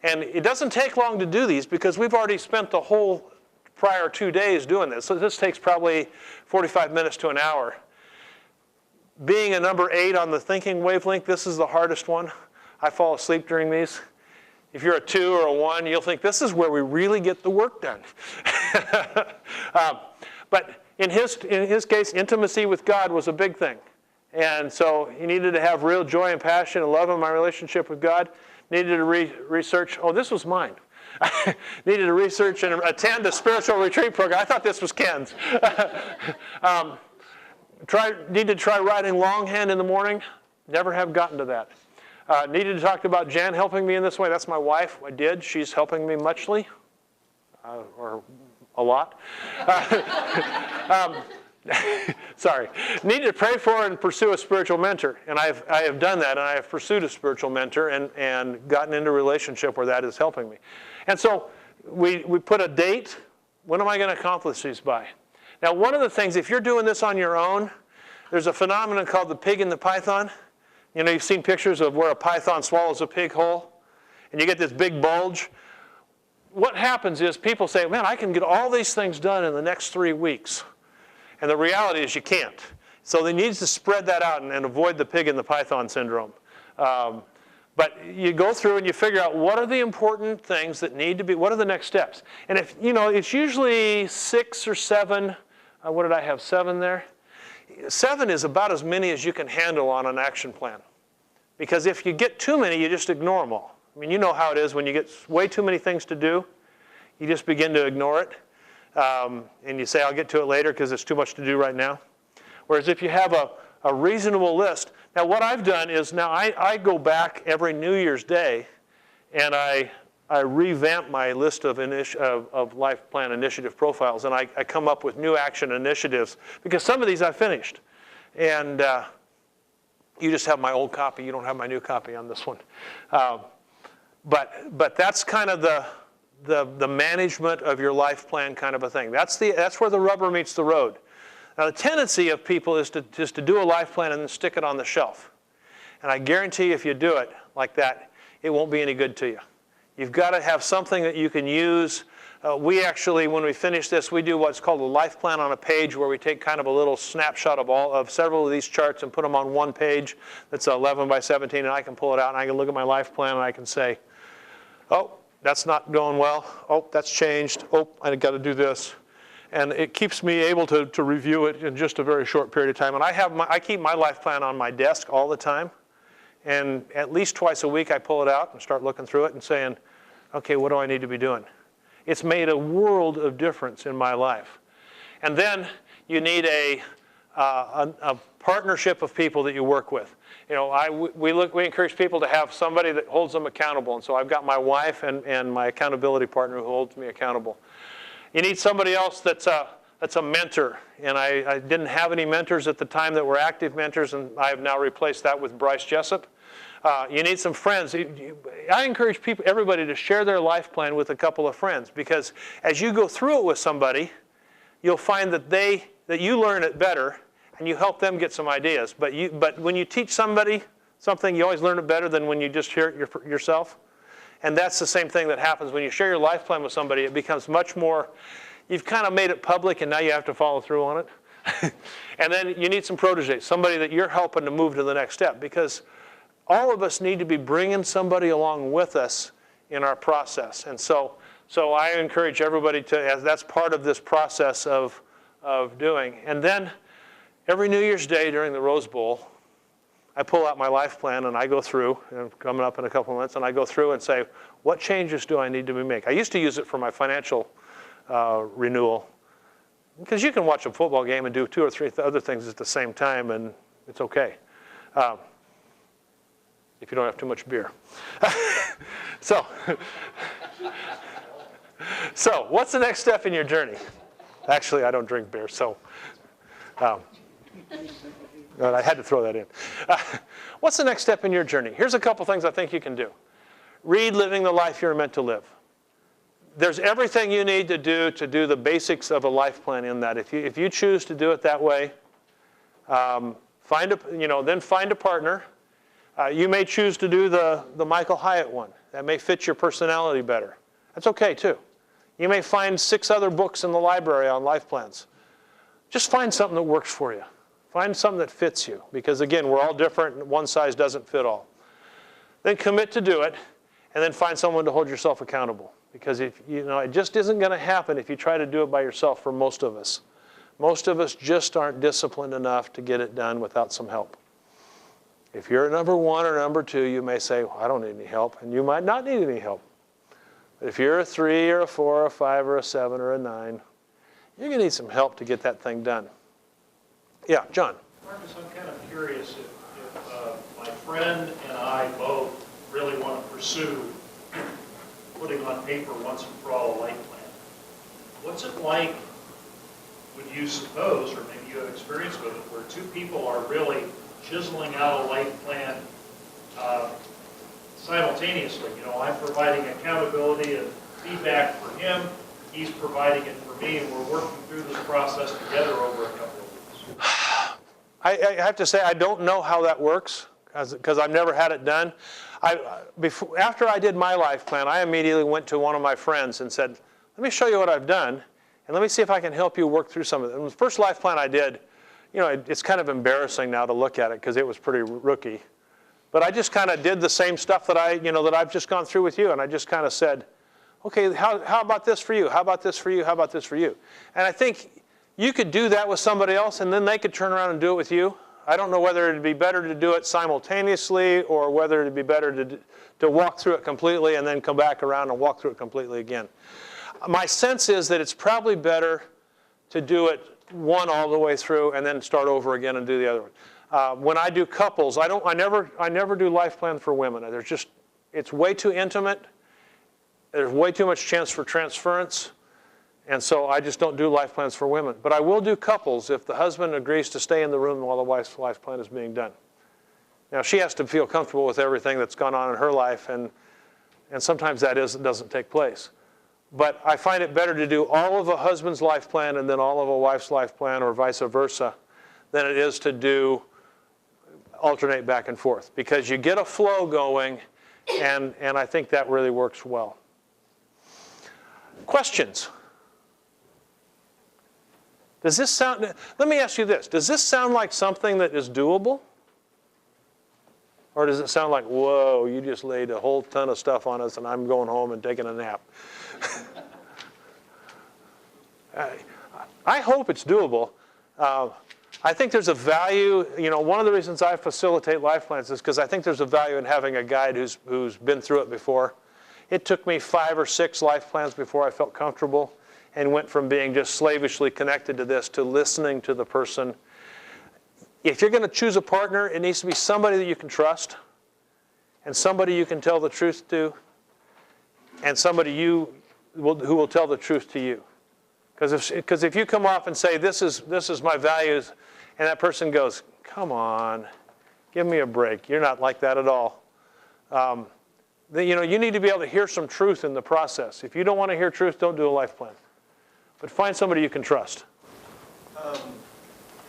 S2: And it doesn't take long to do these because we've already spent the whole prior 2 days doing this. So this takes probably 45 minutes to an hour. Being a number 8 on the thinking wavelength, this is the hardest one. I fall asleep during these. If you're a 2 or a 1, you'll think this is where we really get the work done. But in his case, intimacy with God was a big thing. And so he needed to have real joy and passion and love in my relationship with God. Needed to research. Oh, this was mine. Needed to research and attend a spiritual retreat program. I thought this was Ken's. Need to try writing longhand in the morning. Never have gotten to that. Needed to talk about Jan helping me in this way. That's my wife. I did. She's helping me muchly, or a lot. Sorry. Needed to pray for and pursue a spiritual mentor. And I have done that, and I have pursued a spiritual mentor and gotten into a relationship where that is helping me. And so we put a date. When am I going to accomplish these by? Now, one of the things, if you're doing this on your own, there's a phenomenon called the pig and the python. You know, you've seen pictures of where a python swallows a pig whole, and you get this big bulge. What happens is people say, man, I can get all these things done in the next 3 weeks. And the reality is you can't. So they need to spread that out and avoid the pig and the python syndrome. But you go through and you figure out what are the important things that need to be, what are the next steps? And if, you know, it's usually 6 or 7. What did I have, 7 there? 7 is about as many as you can handle on an action plan. Because if you get too many, you just ignore them all. I mean, you know how it is when you get way too many things to do, you just begin to ignore it. And you say, I'll get to it later because it's too much to do right now. Whereas if you have a reasonable list, now what I've done is now I go back every New Year's Day and I revamp my list of life plan initiative profiles, and I come up with new action initiatives because some of these I finished. And you just have my old copy. You don't have my new copy on this one. But that's kind of the management of your life plan kind of a thing. That's where the rubber meets the road. Now, the tendency of people is just to do a life plan and then stick it on the shelf. And I guarantee if you do it like that, it won't be any good to you. You've got to have something that you can use. We actually, when we finish this, we do what's called a life plan on a page, where we take kind of a little snapshot of several of these charts and put them on one page that's 11 by 17, and I can pull it out and I can look at my life plan and I can say, oh, that's not going well. Oh, that's changed. Oh, I got to do this. And it keeps me able to review it in just a very short period of time. And I keep my life plan on my desk all the time. And at least twice a week I pull it out and start looking through it and saying, okay, what do I need to be doing? It's made a world of difference in my life. And then you need a partnership of people that you work with. You know, we encourage people to have somebody that holds them accountable. And so I've got my wife and my accountability partner who holds me accountable. You need somebody else that's a mentor. And I didn't have any mentors at the time that were active mentors, and I have now replaced that with Bryce Jessup. You need some friends. I encourage everybody to share their life plan with a couple of friends, because as you go through it with somebody, you'll find that you learn it better and you help them get some ideas. But when you teach somebody something, you always learn it better than when you just hear it yourself. And that's the same thing that happens when you share your life plan with somebody. It becomes much more, you've kind of made it public and now you have to follow through on it. And then you need some proteges, somebody that you're helping to move to the next step, because all of us need to be bringing somebody along with us in our process. And so I encourage everybody as that's part of this process of doing. And then every New Year's Day during the Rose Bowl, I pull out my life plan and I go through, and coming up in a couple of months, and I go through and say, what changes do I need to make? I used to use it for my financial renewal, because you can watch a football game and do 2 or 3 other things at the same time, and it's okay. If you don't have too much beer. So what's the next step in your journey? Actually, I don't drink beer, so I had to throw that in. What's the next step in your journey? Here's a couple things I think you can do. Read Living the Life You're Meant to Live. There's everything you need to do the basics of a life plan in that. If you choose to do it that way, then find a partner. You may choose to do the Michael Hyatt one. That may fit your personality better. That's okay too. You may find 6 other books in the library on life plans. Just find something that works for you. Find something that fits you, because again, we're all different and one size doesn't fit all. Then commit to do it, and then find someone to hold yourself accountable, because it just isn't going to happen if you try to do it by yourself for most of us. Most of us just aren't disciplined enough to get it done without some help. If you're a number 1 or number 2, you may say, well, I don't need any help, and you might not need any help. But if you're a 3 or a 4 or a 5 or a 7 or a 9, you're going to need some help to get that thing done. Yeah, John.
S1: Marcus, I'm kind of curious if my friend and I both really want to pursue putting on paper once and for all a life plan. What's it like, would you suppose, or maybe you have experience with it, where 2 people are really chiseling out a life plan simultaneously? I'm providing accountability and feedback for him, he's providing it for me, and we're working through this process together over a couple of weeks.
S2: I have to say I don't know how that works, because I've never had it done. After I did my life plan, I immediately went to one of my friends and said, let me show you what I've done, and let me see if I can help you work through some of it. And the first life plan I did, it's kind of embarrassing now to look at it, because it was pretty rookie. But I just kind of did the same stuff that I've just gone through with you, and I just kind of said, okay, how about this for you? How about this for you? How about this for you? And I think you could do that with somebody else, and then they could turn around and do it with you. I don't know whether it'd be better to do it simultaneously, or whether it'd be better to walk through it completely and then come back around and walk through it completely again. My sense is that it's probably better to do it one all the way through and then start over again and do the other one. When I do couples, I never do life plan for women. It's way too intimate. There's way too much chance for transference. And so I just don't do life plans for women. But I will do couples if the husband agrees to stay in the room while the wife's life plan is being done. Now, she has to feel comfortable with everything that's gone on in her life, and sometimes that doesn't take place. But I find it better to do all of a husband's life plan and then all of a wife's life plan, or vice versa, than it is to alternate back and forth. Because you get a flow going, and I think that really works well. Questions? Let me ask you this. Does this sound like something that is doable? Or does it sound like, whoa, you just laid a whole ton of stuff on us and I'm going home and taking a nap? I hope it's doable. I think there's a value, one of the reasons I facilitate life plans is because I think there's a value in having a guide who's been through it before. It took me 5 or 6 life plans before I felt comfortable and went from being just slavishly connected to this to listening to the person. If you're going to choose a partner, it needs to be somebody that you can trust and somebody you can tell the truth to and somebody who will tell the truth to you. Because if you come off and say, this is my values, and that person goes, come on, give me a break. You're not like that at all. You need to be able to hear some truth in the process. If you don't want to hear truth, don't do a life plan. But find somebody you can trust.
S7: How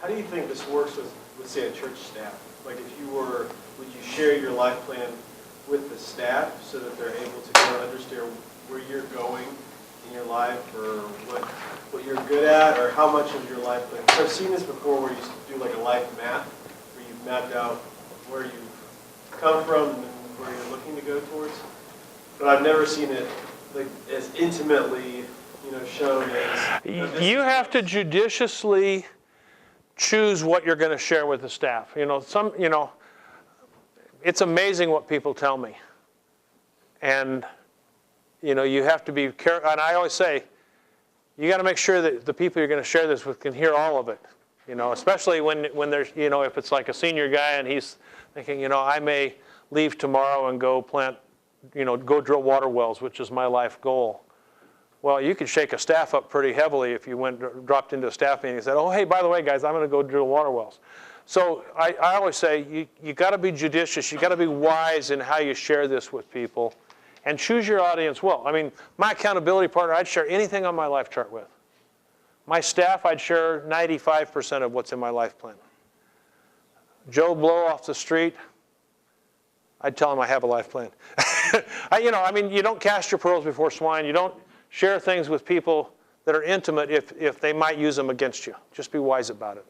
S7: do you think this works with, say, a church staff? Like would you share your life plan with the staff so that they're able to kind of understand where you're going in your life, or what you're good at, or how much of your life plan? So I've seen this before where you do like a life map, where you've mapped out where you've come from and where you're looking to go towards. But I've never seen it like as intimately, shown as.
S2: You have to judiciously choose what you're going to share with the staff. It's amazing what people tell me. And, you have to be careful. And I always say, you got to make sure that the people you're going to share this with can hear all of it. Especially when there's, if it's like a senior guy and he's thinking, I may leave tomorrow and go plant, go drill water wells, which is my life goal. Well, you could shake a staff up pretty heavily if you dropped into a staff meeting and said, oh, hey, by the way, guys, I'm going to go drill water wells. So I always say you got to be judicious. You got to be wise in how you share this with people, and choose your audience well. I mean, my accountability partner, I'd share anything on my life chart with. My staff, I'd share 95% of what's in my life plan. Joe Blow off the street, I'd tell him I have a life plan. You don't cast your pearls before swine. You don't share things with people that are intimate if they might use them against you. Just be wise about it.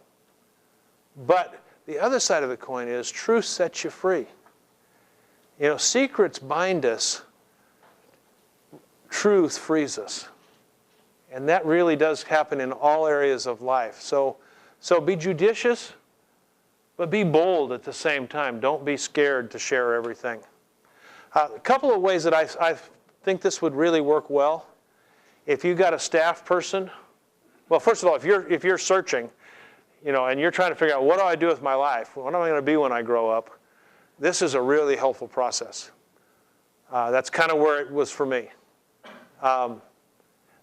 S2: But the other side of the coin is truth sets you free. Secrets bind us. Truth frees us. And that really does happen in all areas of life. So be judicious, but be bold at the same time. Don't be scared to share everything. A couple of ways that I think this would really work well. If you've got a staff person, well, first of all, if you're searching, and you're trying to figure out what do I do with my life? What am I going to be when I grow up? This is a really helpful process. That's kind of where it was for me.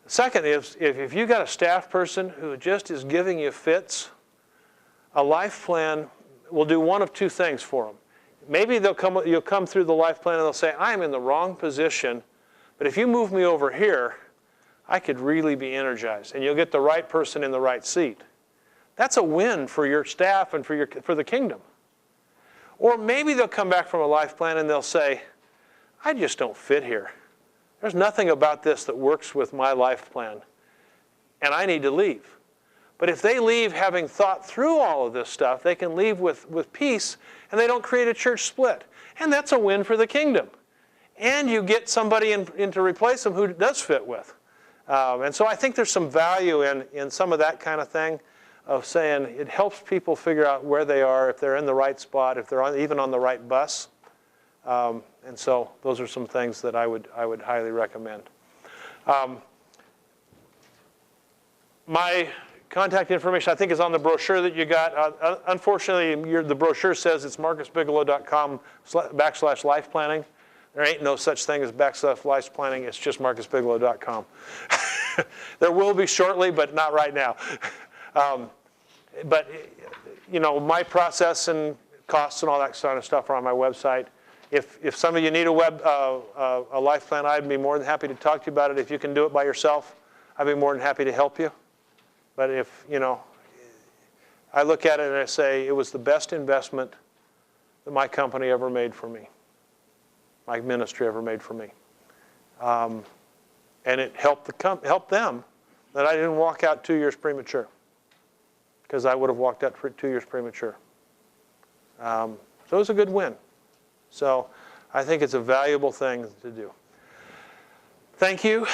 S2: Second is, if you've got a staff person who just is giving you fits, a life plan will do one of two things for them. Maybe you'll come through the life plan and they'll say, I'm in the wrong position, but if you move me over here, I could really be energized. And you'll get the right person in the right seat. That's a win for your staff and for the kingdom. Or maybe they'll come back from a life plan and they'll say, I just don't fit here. There's nothing about this that works with my life plan, and I need to leave. But if they leave having thought through all of this stuff, they can leave with peace, and they don't create a church split. And that's a win for the kingdom. And you get somebody in to replace them who does fit with. And so I think there's some value in some of that kind of thing, of saying it helps people figure out where they are, if they're in the right spot, if they're even on the right bus. And so those are some things that I would My contact information, I think, is on the brochure that you got. Unfortunately, the brochure says it's marcusbigelow.com/life planning. There ain't no such thing as /life planning. It's just marcusbigelow.com. There will be shortly, but not right now. But my process and costs and all that sort of stuff are on my website. If some of you need a life plan, I'd be more than happy to talk to you about it. If you can do it by yourself, I'd be more than happy to help you. But if, I look at it and I say, it was the best investment that my company ever made for me, my ministry ever made for me. And it helped them that I didn't walk out 2 years premature, because I would have walked out 2 years premature. So it was a good win. So I think it's a valuable thing to do. Thank you.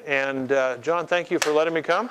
S2: And John, thank you for letting me come.